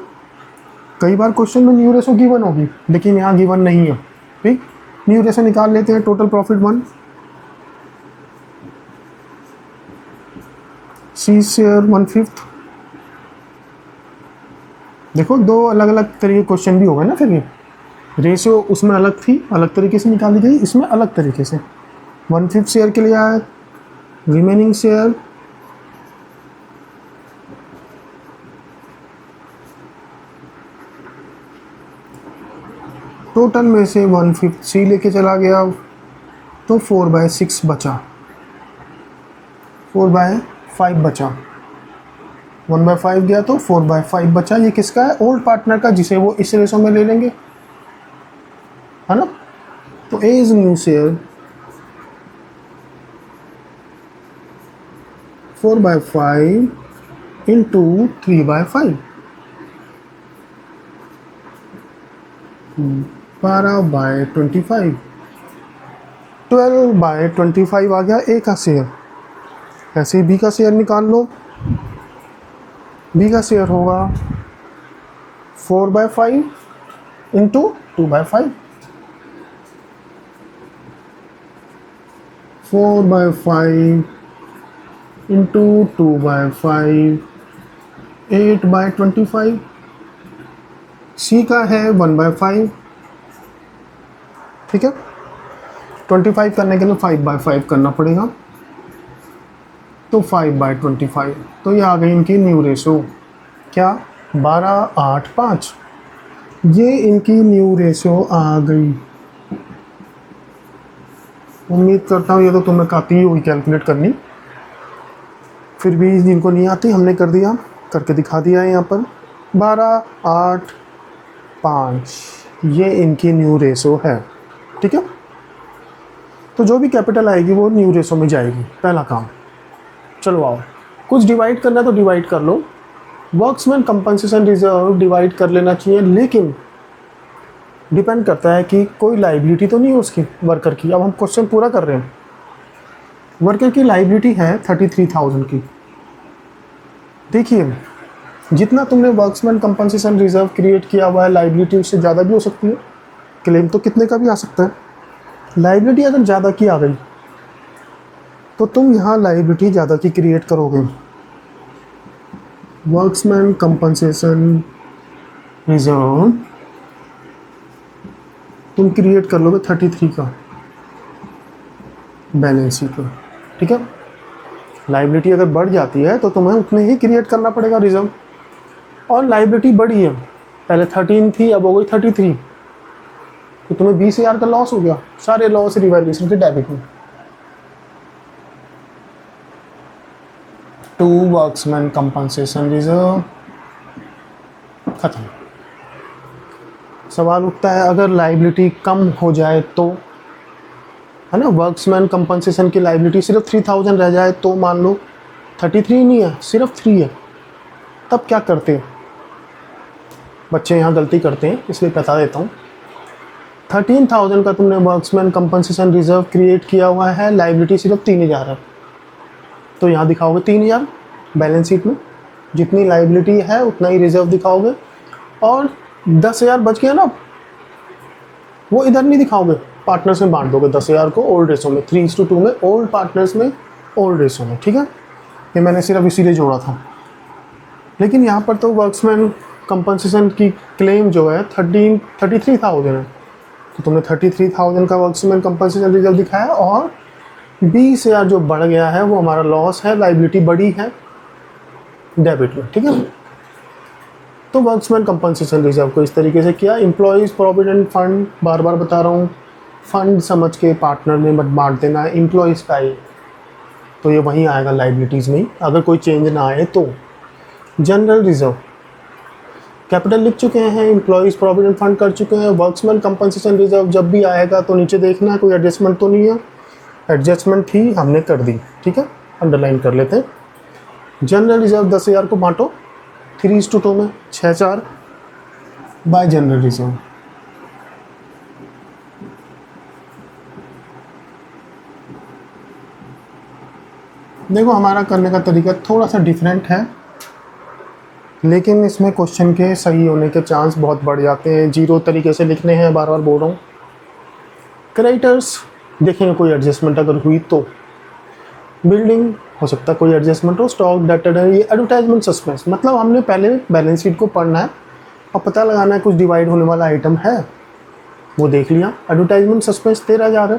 कई बार क्वेश्चन में न्यू रेशो गिवन होगी लेकिन यहाँ गिवन नहीं है, ठीक। न्यू रेशो निकाल लेते हैं। Total profit 1, C share 1/5। देखो दो अलग अलग तरीके क्वेश्चन भी हो गए ना, फिर ये रेशियो उसमें अलग थी, अलग तरीके से निकाली गई, इसमें अलग तरीके से। 1/5 शेयर के लिए आया, रिमेनिंग शेयर टोटल में से 1/5 सी लेके चला गया तो 4/6 बचा, 4/5 बचा, 1/5 गया तो 4/5 बचा। ये किसका है? ओल्ड पार्टनर का, जिसे वो इस रेशो में ले लेंगे, है ना। तो ए इज न्यू शेयर 4/5 इंटू 3/5, 12/25, 12/25 आ गया ए का शेयर। ऐसे ही बी का शेयर निकाल लो। बी का शेयर होगा 4/5 इंटू 2/5, 4/5 इंटू 2/5, 8/25। सी का है 1/5, ठीक है। 25 करने के लिए 5/5 करना पड़ेगा, तो 5/25। तो ये आ गई इनकी न्यू रेशो, क्या 12/8/5। ये इनकी न्यू रेशो आ गई। उम्मीद करता हूँ ये तो तुम्हें आती ही होगी कैलकुलेट करनी, फिर भी जिनको नहीं आती हमने कर दिया, करके दिखा दिया है यहाँ पर। 12/8/5 ये इनकी न्यू रेशो है, ठीक है। तो जो भी कैपिटल आएगी वो न्यू रेशो में जाएगी, पहला काम। चलो आओ, कुछ डिवाइड करना है तो डिवाइड कर लो। वर्क्समैन कंपनसेशन रिजर्व डिवाइड कर लेना चाहिए, लेकिन डिपेंड करता है कि कोई लाइबिलिटी तो नहीं है उसकी, वर्कर की। अब हम क्वेश्चन पूरा कर रहे हैं। वर्कर की लाइबिलिटी है 33,000 की। देखिए जितना तुमने वर्क्समैन कंपनसेशन रिजर्व क्रिएट किया हुआ है, लाइबिलिटी उससे ज़्यादा भी हो सकती है। क्लेम तो कितने का भी आ सकता है। लाइबिलिटी अगर ज़्यादा की आ गई तो तुम यहाँ लाइबिलिटी ज़्यादा की क्रिएट करोगे। वर्क्समैन कंपनसेशन रिजर्व तुम क्रिएट कर लोगे 33 का बैलेंस शीट पर, ठीक है। लाइबिलिटी अगर बढ़ जाती है तो तुम्हें उतने ही क्रिएट करना पड़ेगा रिजर्व। और लाइबिलिटी बढ़ी है, पहले 13 थी अब हो गई 33, तो तुम्हें 20,000 का लॉस हो गया। सारे लॉस रिवैल्यूएशन के डेबिट में। टू वर्क्समैन कंपनसेशन रिजर्व खत्म। सवाल उठता है अगर लाइबिलिटी कम हो जाए तो, है ना। वर्क्समैन कंपनसेशन की लाइबिलिटी सिर्फ 3,000 रह जाए तो, मान लो 33 नहीं है सिर्फ 3 है, तब क्या करते हैं बच्चे? यहाँ गलती करते हैं इसलिए बता देता हूँ। 13,000 का तुमने वर्क्समैन कंपनसेशन रिजर्व क्रिएट किया हुआ है, लाइबिलिटी सिर्फ 3,000 है, तो यहाँ दिखाओगे 3,000 बैलेंस शीट में। जितनी लाइबिलिटी है उतना ही रिजर्व दिखाओगे। और 10,000 बच गया ना, वो इधर नहीं दिखाओगे, पार्टनर्स में बांट दोगे 10,000 को ओल्ड रेशो में, 3:2 में ओल्ड पार्टनर्स में ओल्ड रेशो में, ठीक है। ये मैंने सिर्फ इसीलिए जोड़ा था। लेकिन यहाँ पर तो वर्क्समैन कंपनसेशन की क्लेम जो है 33,000 है, तो तुमने 33,000 का वर्क्समैन कंपनसेशन रिजर्व दिखाया और 20,000 जो बढ़ गया है वो हमारा लॉस है, लाइबिलिटी बढ़ी है डेबिट में, ठीक है। तो वर्क्समैन कंपनसेशन रिजर्व को इस तरीके से किया। एम्प्लॉयज़ प्रोविडेंट फंड, बार बार बता रहा हूँ, फंड समझ के पार्टनर में मत बांट देना है, एम्प्लॉयज़ का ही, तो ये वहीं आएगा लाइबिलिटीज़ में ही, अगर कोई चेंज ना आए तो। जनरल रिजर्व, कैपिटल लिख चुके हैं, एम्प्लॉयज़ प्रोविडेंट फंड कर चुके हैं, वर्क्समैन कंपनसेशन रिजर्व जब भी आएगा तो नीचे देखना है कोई एडजस्टमेंट तो नहीं है, एडजस्टमेंट ही हमने कर दी, ठीक है, अंडरलाइन कर लेते हैं। जनरल रिजर्व 10,000 को बांटो 3:2 में, 6/4 बाय जनरल रिजर्व। देखो हमारा करने का तरीका थोड़ा सा डिफरेंट है, लेकिन इसमें क्वेश्चन के सही होने के चांस बहुत बढ़ जाते हैं। जीरो तरीके से लिखने हैं, बार बार बोल रहा हूँ। क्रेडिटर्स देखेंगे कोई एडजस्टमेंट अगर हुई तो, बिल्डिंग हो सकता है कोई एडजस्टमेंट हो, स्टॉक डेटर, ये एडवर्टाइजमेंट सस्पेंस, मतलब हमने पहले बैलेंस शीट को पढ़ना है और पता लगाना है कुछ डिवाइड होने वाला आइटम है, वो देख लिया। एडवर्टाइजमेंट सस्पेंस 13,000 है,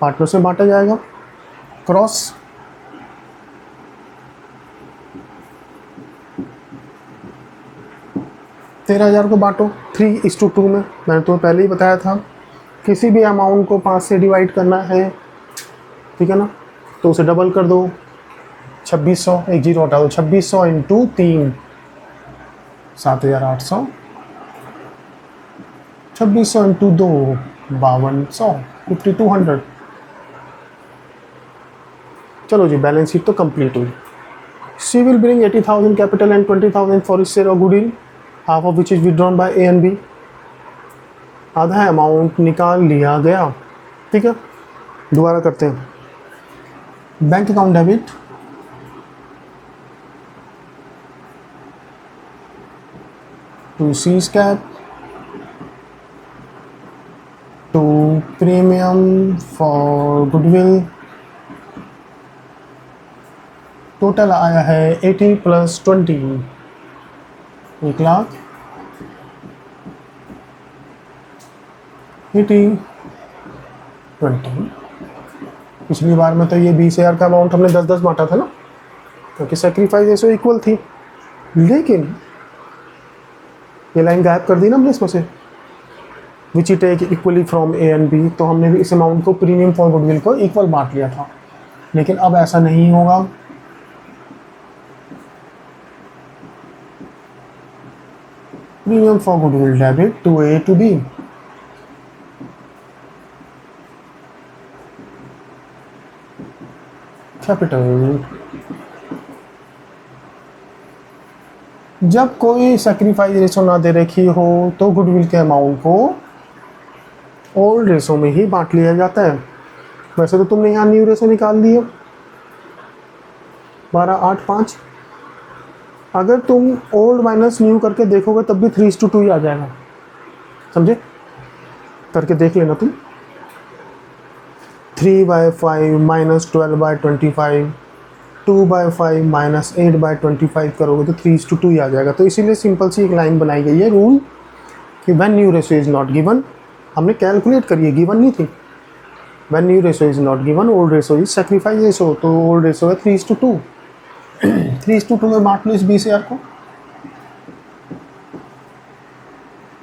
पार्टनर से बांटा जाएगा। क्रॉस 13,000 को बांटो 3:2 में, मैंने तुम्हें पहले ही बताया था किसी भी अमाउंट को 5 से डिवाइड करना है, ठीक है ना, तो उसे डबल कर दो। 2600, एक जीरो हटा दो, 2600 इंटू 3 7,800, 2600 इंटू 2 5200, 5200। चलो जी, बैलेंस शीट तो कंप्लीट हुई। She will bring 80,000 capital and 20,000 for his share of goodwill, half of which is withdrawn by A and B. आधा अमाउंट निकाल लिया गया, ठीक है। दोबारा करते हैं। Bank account debit to C's cap to premium for goodwill, total आया है 80 + 20, 1,00,000। 80 20, पिछली बार में तो ये 20,000 का अमाउंट हमने 10-10 बांटा था ना, क्योंकि सेक्रीफाइस रेशो इक्वल थी, लेकिन ये लाइन गायब कर दी ना हमने इसमें से, which it take equally from A and B, तो हमने भी इस अमाउंट को प्रीमियम फॉर गुडविल को इक्वल बांट लिया था, लेकिन अब ऐसा नहीं होगा। Premium for goodwill debit to A to B, capital. जब कोई सैक्रिफाइस रेशो ना दे रखी हो तो गुडविल के अमाउंट को ओल्ड रेशो में ही बांट लिया जाता है। वैसे तो तुमने यहाँ न्यू रेशो निकाल दी है 12:8:5, अगर तुम ओल्ड माइनस न्यू करके देखोगे तब भी 3:2 ही आ जाएगा, समझे, करके देख लेना तुम। 3/5 - 12/25, 2/5 - 8/25 करोगे तो 3:2 ही आ जाएगा। तो इसीलिए सिंपल सी एक लाइन बनाई गई है रूल कि when new ratio is not given, हमने कैलकुलेट करी है, गिवन नहीं थी। When new ratio is not given, old ratio is sacrifice ratio, तो ओल्ड रेशो है 3:2। 3:2 में बांट लो इस 20,000 को,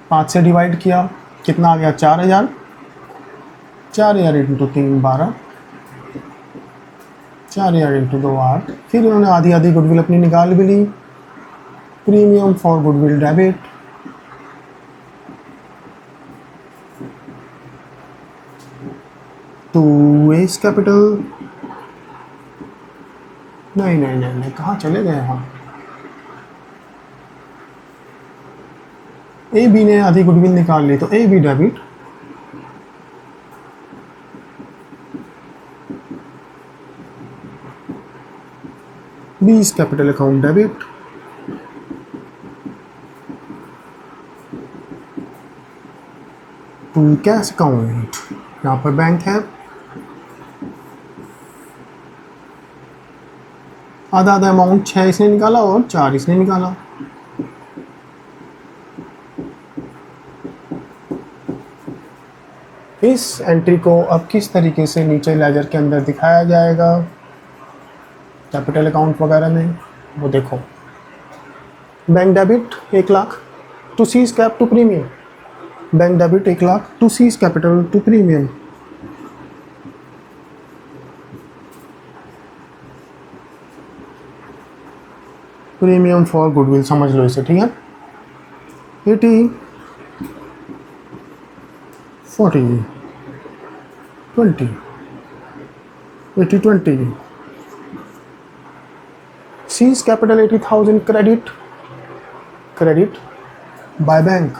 5 से डिवाइड किया, कितना आ गया 4,000, 4,000 इंटू 3 12, 4,000 इंटू 2 8। फिर उन्होंने आधी आधी गुडविल अपनी निकाल भी ली। Premium for goodwill debit to A's capital, नहीं, कहाँ चले गए हम। ए बी ने आधी गुडविल निकाल ली तो A B debit B is capital account debit to cash account. यहाँ पर बैंक है, आधा आधा अमाउंट 6 इसने निकाला और 4 इसने निकाला। इस एंट्री को अब किस तरीके से नीचे लेजर के अंदर दिखाया जाएगा कैपिटल अकाउंट वगैरह में, वो देखो। Bank debit 1,00,000 to C's cap to premium, bank debit 1,00,000 to C's capital to premium. Premium for goodwill समझ लो इसे, ठीक है। 80 40 20 80 20 C's capital 80,000 credit by bank.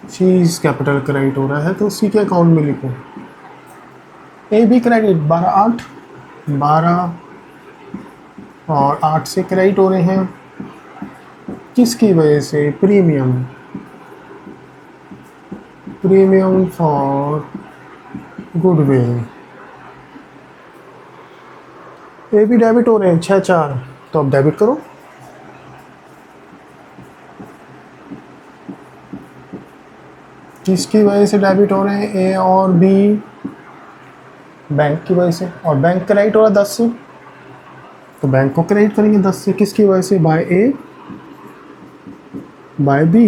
C's capital credit हो रहा है तो सी के अकाउंट में लिखो ए बी क्रेडिट 12 और 8 से क्रेडिट हो रहे हैं किसकी वजह से प्रीमियम फॉर गुडविल ए भी डेबिट हो रहे हैं 6-4 तो अब डेबिट करो किसकी वजह से डेबिट हो रहे हैं ए और बी बैंक की वजह से और बैंक क्रेडिट हो रहा है 10 से तो बैंक को क्रेडिट करेंगे 10 से किसकी वजह से बाय ए बाय बी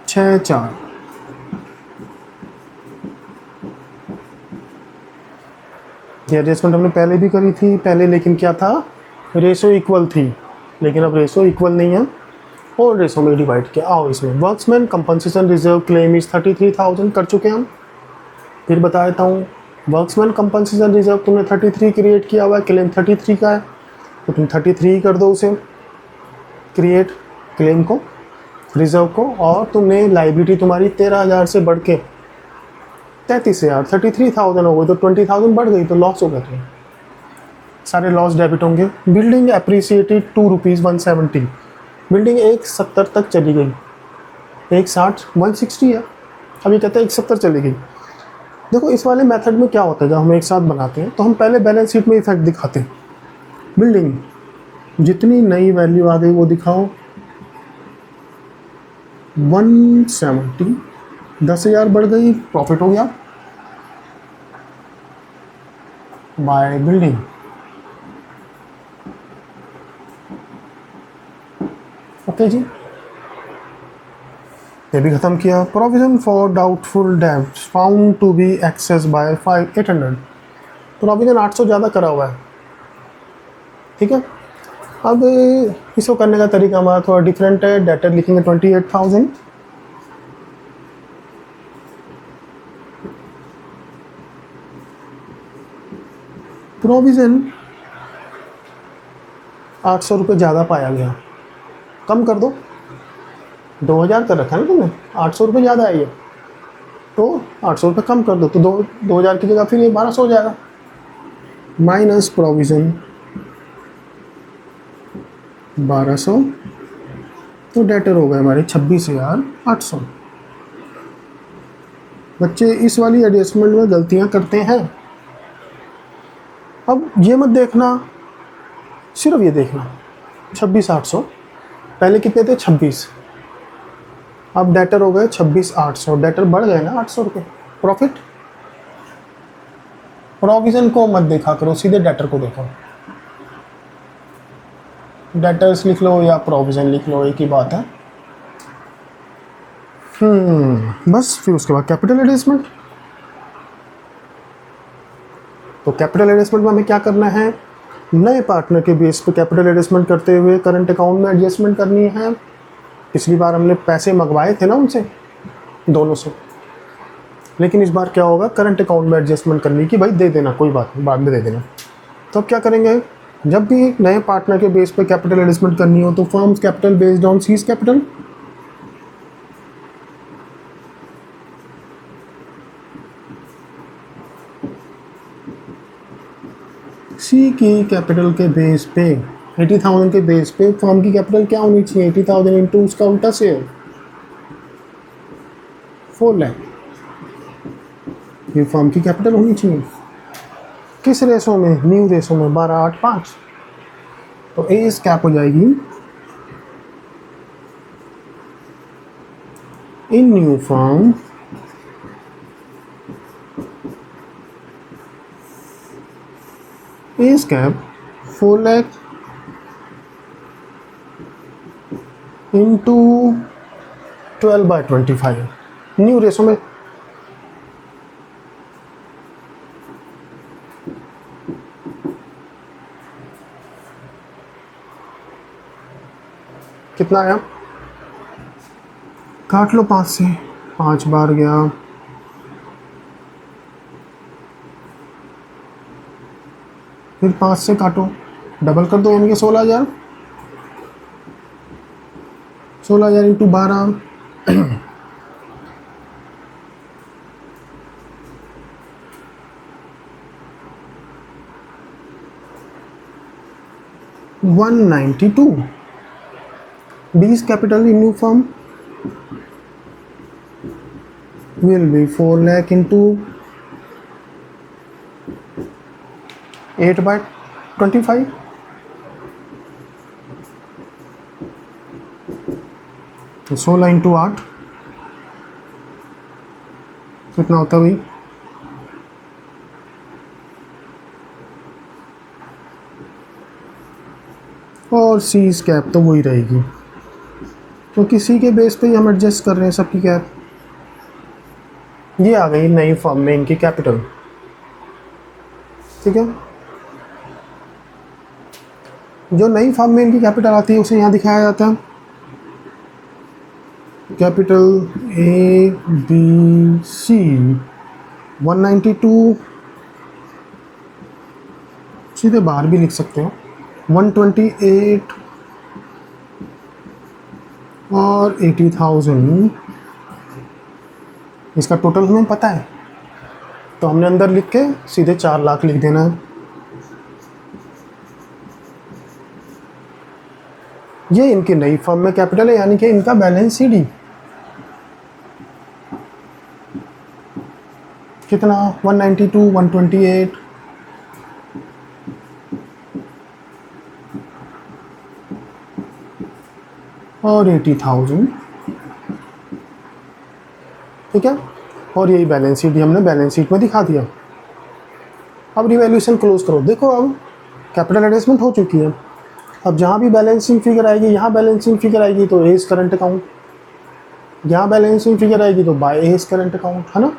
छः चार ये एडजस्टमेंट हमने पहले भी करी थी पहले लेकिन क्या था रेशो इक्वल थी लेकिन अब रेशो इक्वल नहीं है और रेशो में डिवाइड किया आओ इसमें workmen compensation reserve claim is 33,000 कर चुके हैं हम फिर बता देता हूँ वर्क्समैन कंपनसेशन रिजर्व तुमने 33 क्रिएट किया हुआ है क्लेम 33 का है तो तुम 33 कर दो उसे क्रिएट क्लेम को रिजर्व को और तुमने लाइबिलिटी तुम्हारी 13,000 से बढ़ के 33,000 33,000 हो गई तो 20,000 बढ़ गई तो लॉस हो गया तुम्हें सारे लॉस डेबिट होंगे बिल्डिंग अप्रिसिएटेड ₹2 बिल्डिंग 170 तक चली गई 160 160 है अभी कहते हैं 170 चली गई देखो इस वाले मेथड में क्या होता है जब हम एक साथ बनाते हैं तो हम पहले बैलेंस शीट में इफेक्ट दिखाते हैं बिल्डिंग जितनी नई वैल्यू आ गई वो दिखाओ 170 10,000 बढ़ गई प्रॉफिट हो गया बाय बिल्डिंग ओके जी ये भी खत्म किया provision for doubtful debts found to be excess by 800 provision 800 ज़्यादा करा हुआ है ठीक है अब इसको करने का तरीका हमारा थोड़ा डिफरेंट है डेटर लिखेंगे 28,000 प्रोविज़न 800 रुपये ज़्यादा पाया गया कम कर दो 2,000 कर रखा है ना तुमने 800 रुपये ज़्यादा है ये तो 800 रुपये कम कर दो तो 2,000 की जगह फिर ये 1,200 हो जाएगा माइनस प्रोविज़न 1,200 तो डेटर हो गए हमारे 26,800 बच्चे इस वाली एडजस्टमेंट में गलतियां करते हैं अब ये मत देखना सिर्फ ये देखना 26,800 पहले कितने थे 26 अब डेटर हो गए 26,800 डेटर बढ़ गए ना 800 रुपये प्रॉफिट प्रोविज़न को मत देखा करो सीधे डेटर को देखो डेटर्स लिख लो या प्रोविज़न लिख लो एक ही बात है बस फिर उसके बाद कैपिटल एडजस्टमेंट तो कैपिटल एडजस्टमेंट में हमें क्या करना है नए पार्टनर के बेस पे कैपिटल एडजस्टमेंट करते हुए करंट अकाउंट में एडजस्टमेंट करनी है पिछली बार हमने पैसे मंगवाए थे ना उनसे दोनों से लेकिन इस बार क्या होगा करंट अकाउंट में एडजस्टमेंट करनी कि भाई दे देना कोई बात नहीं बाद में दे देना तो अब क्या करेंगे जब भी नए पार्टनर के बेस पे कैपिटल एडजस्टमेंट करनी हो तो firm's capital based on C's capital C की कैपिटल के बेस पे 80,000 के बेस पे फर्म की कैपिटल क्या होनी चाहिए 80,000 इंटू उसका उल्टा शेयर 4 लाख ये फर्म की कैपिटल होनी चाहिए किस रेशो में न्यू रेशो में 12/8/5 तो ए इस कैप हो जाएगी इन न्यू फर्म इस cap 4 lakh into 12/25 new ratio में कितना आया, काट लो 5 से, 5 बार गया, फिर 5 से काटो, डबल कर दो, यानी कि 16,000। 16,000 into 12, 192। B's capital in new firm will be 4 lakh into 8/25। तो 16 इंटू 8 कितना होता है भाई, और सी कैप तो वही रहेगी, क्योंकि सी के बेस पे ही हम एडजस्ट कर रहे हैं सबकी कैप। ये आ गई नई फर्म में इनकी कैपिटल, ठीक है। जो नई फर्म में इनकी कैपिटल आती है उसे यहाँ दिखाया जाता है, कैपिटल ए बी सी 192, सीधे बाहर भी लिख सकते हो, 128 और 80,000। इसका टोटल हमें पता है, तो हमने अंदर लिख के सीधे 4 लाख लिख देना है। ये इनकी नई फर्म में कैपिटल है, यानी कि इनका बैलेंस शीट कितना, 192, 128 और 80,000, ठीक है। और यही बैलेंस शीट हमने बैलेंस शीट में दिखा दिया। अब रिवैल्यूएशन क्लोज करो, देखो अब कैपिटल एडजस्टमेंट हो चुकी है। अब जहाँ भी बैलेंसिंग फिगर आएगी, यहाँ बैलेंसिंग फिगर आएगी तो एज करंट अकाउंट, यहाँ बैलेंसिंग फिगर आएगी तो बाय एज करंट अकाउंट, है ना।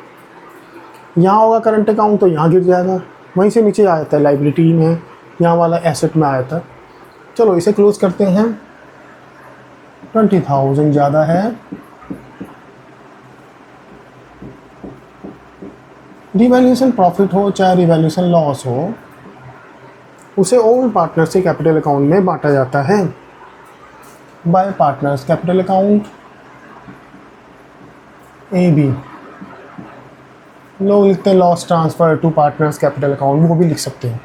यहाँ होगा करंट अकाउंट तो यहाँ गिर जाएगा, वहीं से नीचे आ जाता है लाइबिलिटी में, यहाँ वाला एसेट में आ जाता है। चलो इसे क्लोज करते हैं। 20,000 ज़्यादा है, रिवैल्यूएशन प्रॉफिट हो चाहे रिवैल्यूएशन लॉस हो, उसे ओल्ड पार्टनर्स के कैपिटल अकाउंट में बांटा जाता है by partners capital account A B. लोग लिखते हैं loss transfer to partners capital account, वो भी लिख सकते हैं।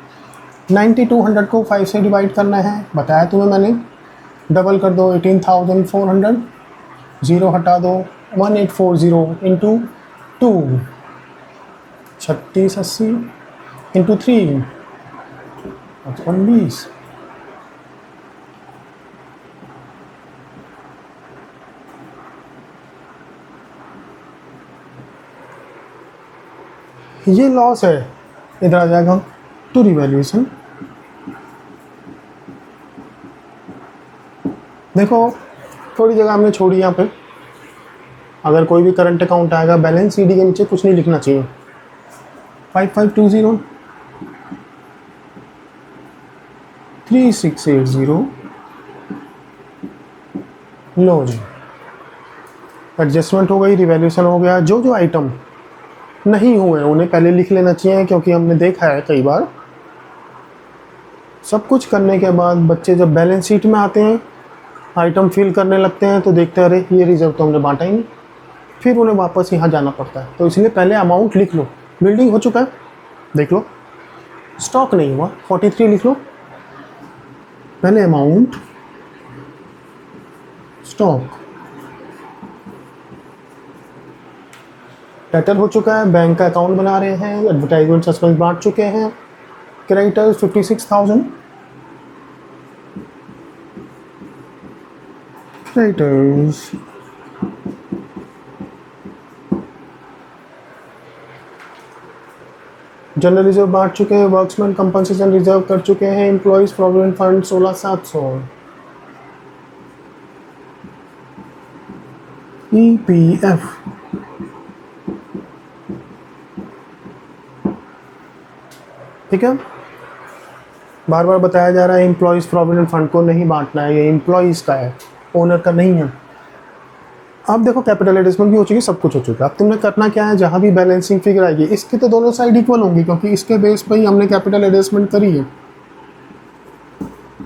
9200 को 5 से डिवाइड करना है, बताया तुम्हें मैंने, डबल कर दो 18,400, 0 हटा दो 1840 इंटू 2, 3680 इंटू 3, 20। ये लॉस है, इधर आ जाएगा टू रिवैल्यूएशन। देखो थोड़ी जगह हमने छोड़ी यहाँ पे, अगर कोई भी करंट अकाउंट आएगा बैलेंस शीट के नीचे कुछ नहीं लिखना चाहिए। 5520 3680 लो जी, एडजस्टमेंट हो गई, रिवैल्यूएशन हो गया। जो जो आइटम नहीं हुए उन्हें पहले लिख लेना चाहिए, क्योंकि हमने देखा है कई बार सब कुछ करने के बाद बच्चे जब बैलेंस शीट में आते हैं, आइटम फिल करने लगते हैं तो देखते हैं अरे ये रिजर्व तो हमने बांटा ही नहीं, फिर उन्हें वापस यहाँ जाना पड़ता है। तो इसलिए पहले अमाउंट लिख लो। बिल्डिंग हो चुका है, देख लो, स्टॉक नहीं हुआ, 43 लिख लो, पहले अमाउंट, स्टॉक। टाइटल हो चुका है, बैंक का अकाउंट बना रहे हैं, एडवर्टाइजमेंट सस्पेंस बांट चुके हैं, क्रेडिटर्स 56,000, क्रेडिटर्स जनरल रिजर्व बांट चुके हैं, वर्क्समैन कंपनसेशन रिजर्व कर चुके हैं, एम्प्लॉइज प्रोविडेंट फंड 16,700, EPF ठीक है। बार बार बताया जा रहा है एम्प्लॉइज प्रोविडेंट फंड को नहीं बांटना है, ये एम्प्लॉइज का है। ओनर का नहीं है। अब देखो कैपिटल एडजस्टमेंट भी हो चुकी, सब कुछ हो चुका है। अब तुमने करना क्या है, जहाँ भी बैलेंसिंग फिगर आएगी इसके तो दोनों साइड इक्वल होंगी, क्योंकि इसके बेस पर ही हमने कैपिटल एडजस्टमेंट करी है।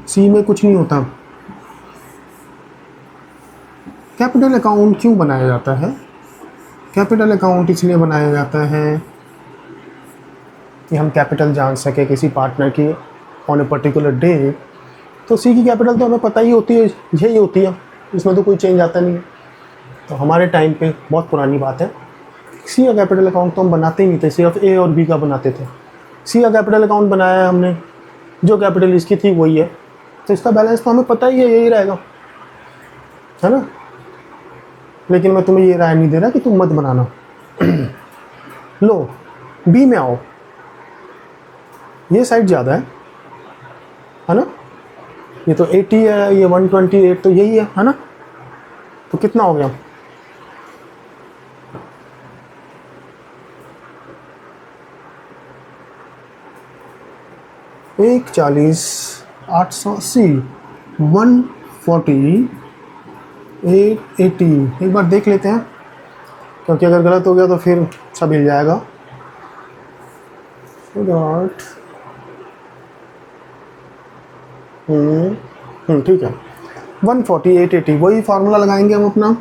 सी में कुछ नहीं होता। कैपिटल अकाउंट क्यों बनाया जाता है? कैपिटल अकाउंट इसलिए बनाया जाता है कि हम कैपिटल जान सके किसी पार्टनर की ऑन ए पर्टिकुलर डे। तो सी की कैपिटल तो हमें पता ही होती है, यही होती है, इसमें तो कोई चेंज आता नहीं है। तो हमारे टाइम पे बहुत पुरानी बात है, सी का कैपिटल अकाउंट तो हम बनाते ही नहीं थे, सिर्फ ए और बी का बनाते थे। सी का कैपिटल अकाउंट बनाया है हमने, जो कैपिटल इसकी थी वही है, तो इसका बैलेंस तो हमें पता ही है, यही रहेगा, है ना। लेकिन मैं तुम्हें ये राय नहीं दे रहा कि तुम मत बनाना। लो बी में आओ, ये साइड ज़्यादा है ना। ये तो 80 है, ये 128 तो यही है ना। तो कितना हो गया? एक 40 880 140 880। एक बार देख लेते हैं, क्योंकि अगर गलत हो गया तो फिर सब हिल जाएगा। ठीक है, 140 880 वही फार्मूला लगाएंगे हम अपना।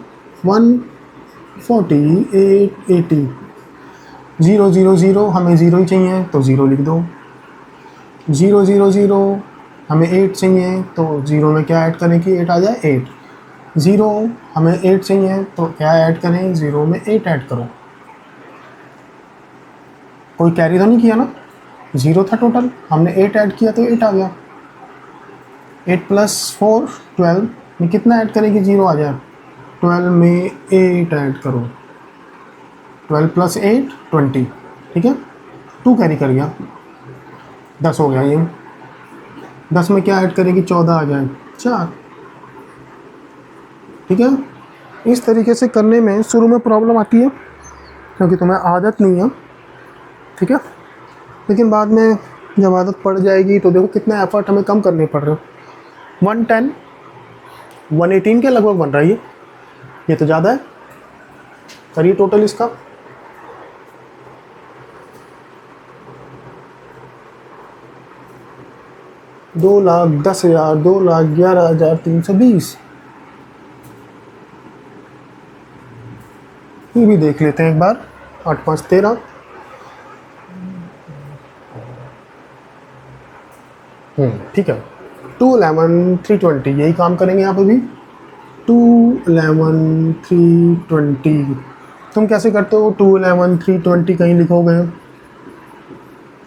140 880 0 0 0 हमें 0 ही चाहिए तो 0 लिख दो। 0 0 0 हमें 8 चाहिए तो 0 में क्या ऐड करें कि 8 आ जाए 8। 0 हमें 8 चाहिए तो क्या ऐड करें, 0 में 8 ऐड करो। कोई कैरी तो नहीं किया ना, 0 था टोटल, हमने 8 ऐड किया तो 8 आ गया। 8 + 4 12 में कितना ऐड करें कि 0 आ जाए? 12 में 8 ऐड करो, 12 + 8 20, ठीक है। 2 कैरी कर गया, 10 हो गया। ये 10 में क्या ऐड करें कि 14 आ जाए, 4, ठीक है। इस तरीके से करने में शुरू में प्रॉब्लम आती है, क्योंकि तुम्हें आदत नहीं है, ठीक है। लेकिन बाद में जब आदत पड़ जाएगी तो देखो कितने एफर्ट हमें कम करने पड़ रहे हैं। 110 118 के लगभग बन रहा है ये तो ज़्यादा है। करिए टोटल इसका, $2,10,000 $2,11,320। ये भी देख लेते हैं एक बार। 8 5 13, ठीक है। 211 320 यही काम करेंगे यहाँ पे भी। 211 320 तुम कैसे करते हो? 211 320 कहीं लिखोगे,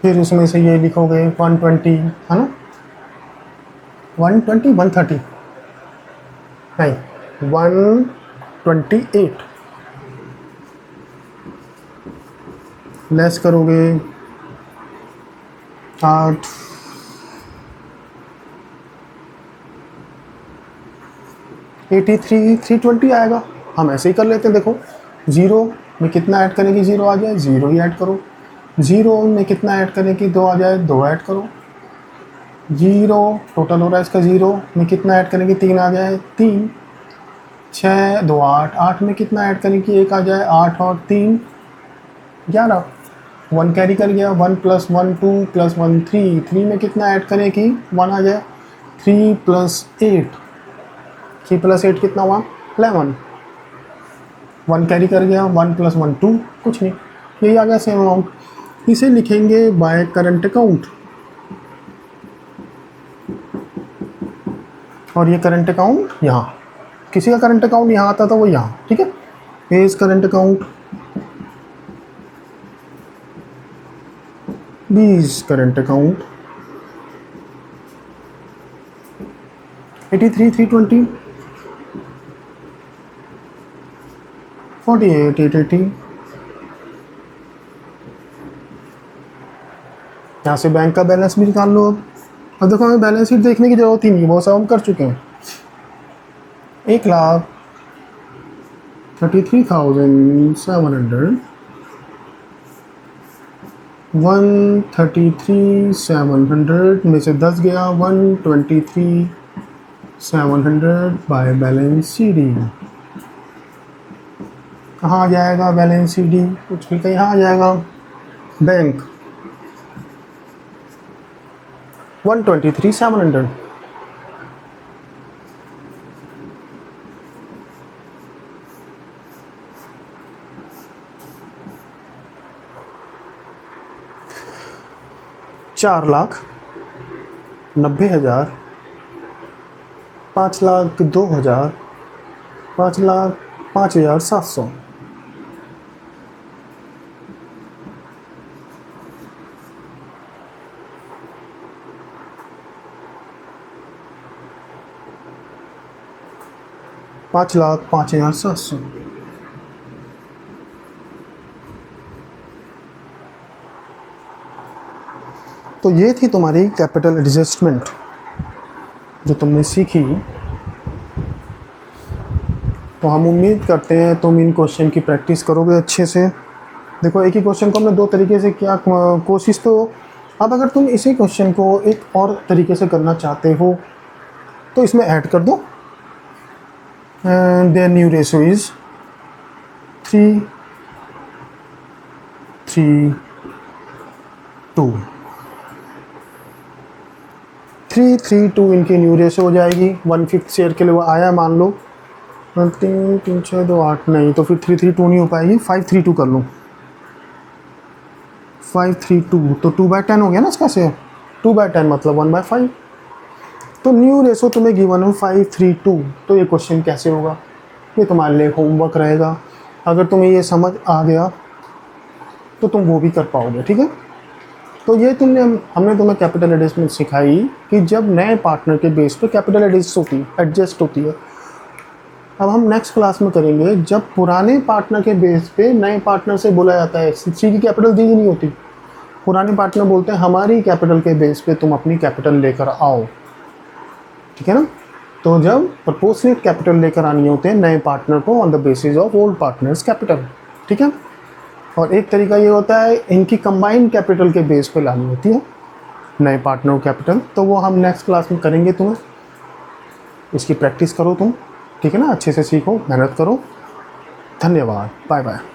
फिर उसमें से ये लिखोगे 120, है ना। 120 130 नहीं 128 लेस करोगे 8 83 320 आएगा। हम ऐसे ही कर लेते हैं। देखो 0 में कितना ऐड करें कि 0 आ जाए, 0 ही ऐड करो। 0 में कितना ऐड करें कि 2 आ जाए, 2 ऐड करो। 0 टोटल हो रहा है इसका। 0 में कितना ऐड करें कि 3 आ जाए, 3। 6 2 8 8 में कितना ऐड करें कि 1 आ जाए, 8 और 3 11। 1 कैरी कर गया, 1 + 1 2 + 1 3। 3 में कितना ऐड करें कि 1 आ जाए, 3 + 8। 3 + 8 कितना हुआ, 11। 1 कैरी कर गया, 1 + 1 2, कुछ नहीं, यही आ गया सेम अमाउंट। इसे लिखेंगे बाय करंट अकाउंट, और ये करंट अकाउंट यहाँ, किसी का करंट अकाउंट यहाँ आता था वो यहाँ, ठीक है। पेज करंट अकाउंट, बीज करंट अकाउंट, 83 320 48 880। यहाँ से बैंक का बैलेंस भी निकाल लो। अब देखो हमें बैलेंस शीट देखने की जरूरत ही नहीं, वो सब हम कर चुके हैं। 1,33,700 133,700 में से 10 गया, 123 700 बाय बैलेंस सी डी। कहाँ आ जाएगा बैलेंस सी डी? कुछ भी कहीं आ जाएगा। बैंक 123,700। चार लाख 90,000, 5,02,000, 5,05,700। $5,05,700। तो ये थी तुम्हारी कैपिटल एडजस्टमेंट जो तुमने सीखी। तो हम उम्मीद करते हैं तुम इन क्वेश्चन की प्रैक्टिस करोगे अच्छे से। देखो एक ही क्वेश्चन को हमने दो तरीके से किया, कोशिश तो। अब अगर तुम इसी क्वेश्चन को एक और तरीके से करना चाहते हो तो इसमें ऐड कर दो। Their new ratio is 3-3-2। 3-3-2 इनकी न्यू रेशो हो जाएगी। 1/5 शेयर के लिए वो आया, मान लो 3 3 6 2 8, नहीं तो फिर 3-3-2 नहीं हो पाएगी। 5-3-2 कर लो। 5-3-2 तो 2/10 हो गया ना इसका शेयर। 2/10 मतलब 1/5। तो न्यू रेशो तुम्हें गिवन हो 5-3-2। तो ये क्वेश्चन कैसे होगा, ये तुम्हारे लिए होमवर्क रहेगा। अगर तुम्हें ये समझ आ गया तो तुम वो भी कर पाओगे, ठीक है। तो ये हमने तुम्हें कैपिटल एडजस्टमेंट सिखाई कि जब नए पार्टनर के बेस पे कैपिटल एडजस्ट होती है। अब हम नेक्स्ट क्लास में करेंगे जब पुराने पार्टनर के बेस पे नए पार्टनर से बोला जाता है सी की कैपिटल दी ही नहीं होती। पुराने पार्टनर बोलते हैं हमारी कैपिटल के बेस पे तुम अपनी कैपिटल लेकर आओ, ठीक है ना। तो जब प्रपोर्शनेट कैपिटल लेकर आनी होते हैं नए पार्टनर को on the basis of old partners capital, ठीक है। और एक तरीका ये होता है इनकी कंबाइंड कैपिटल के बेस पे लानी होती है नए पार्टनर कैपिटल। तो वो हम नेक्स्ट क्लास में करेंगे। तुम्हें इसकी प्रैक्टिस करो तुम, ठीक है ना। अच्छे से सीखो, मेहनत करो। धन्यवाद, बाय बाय।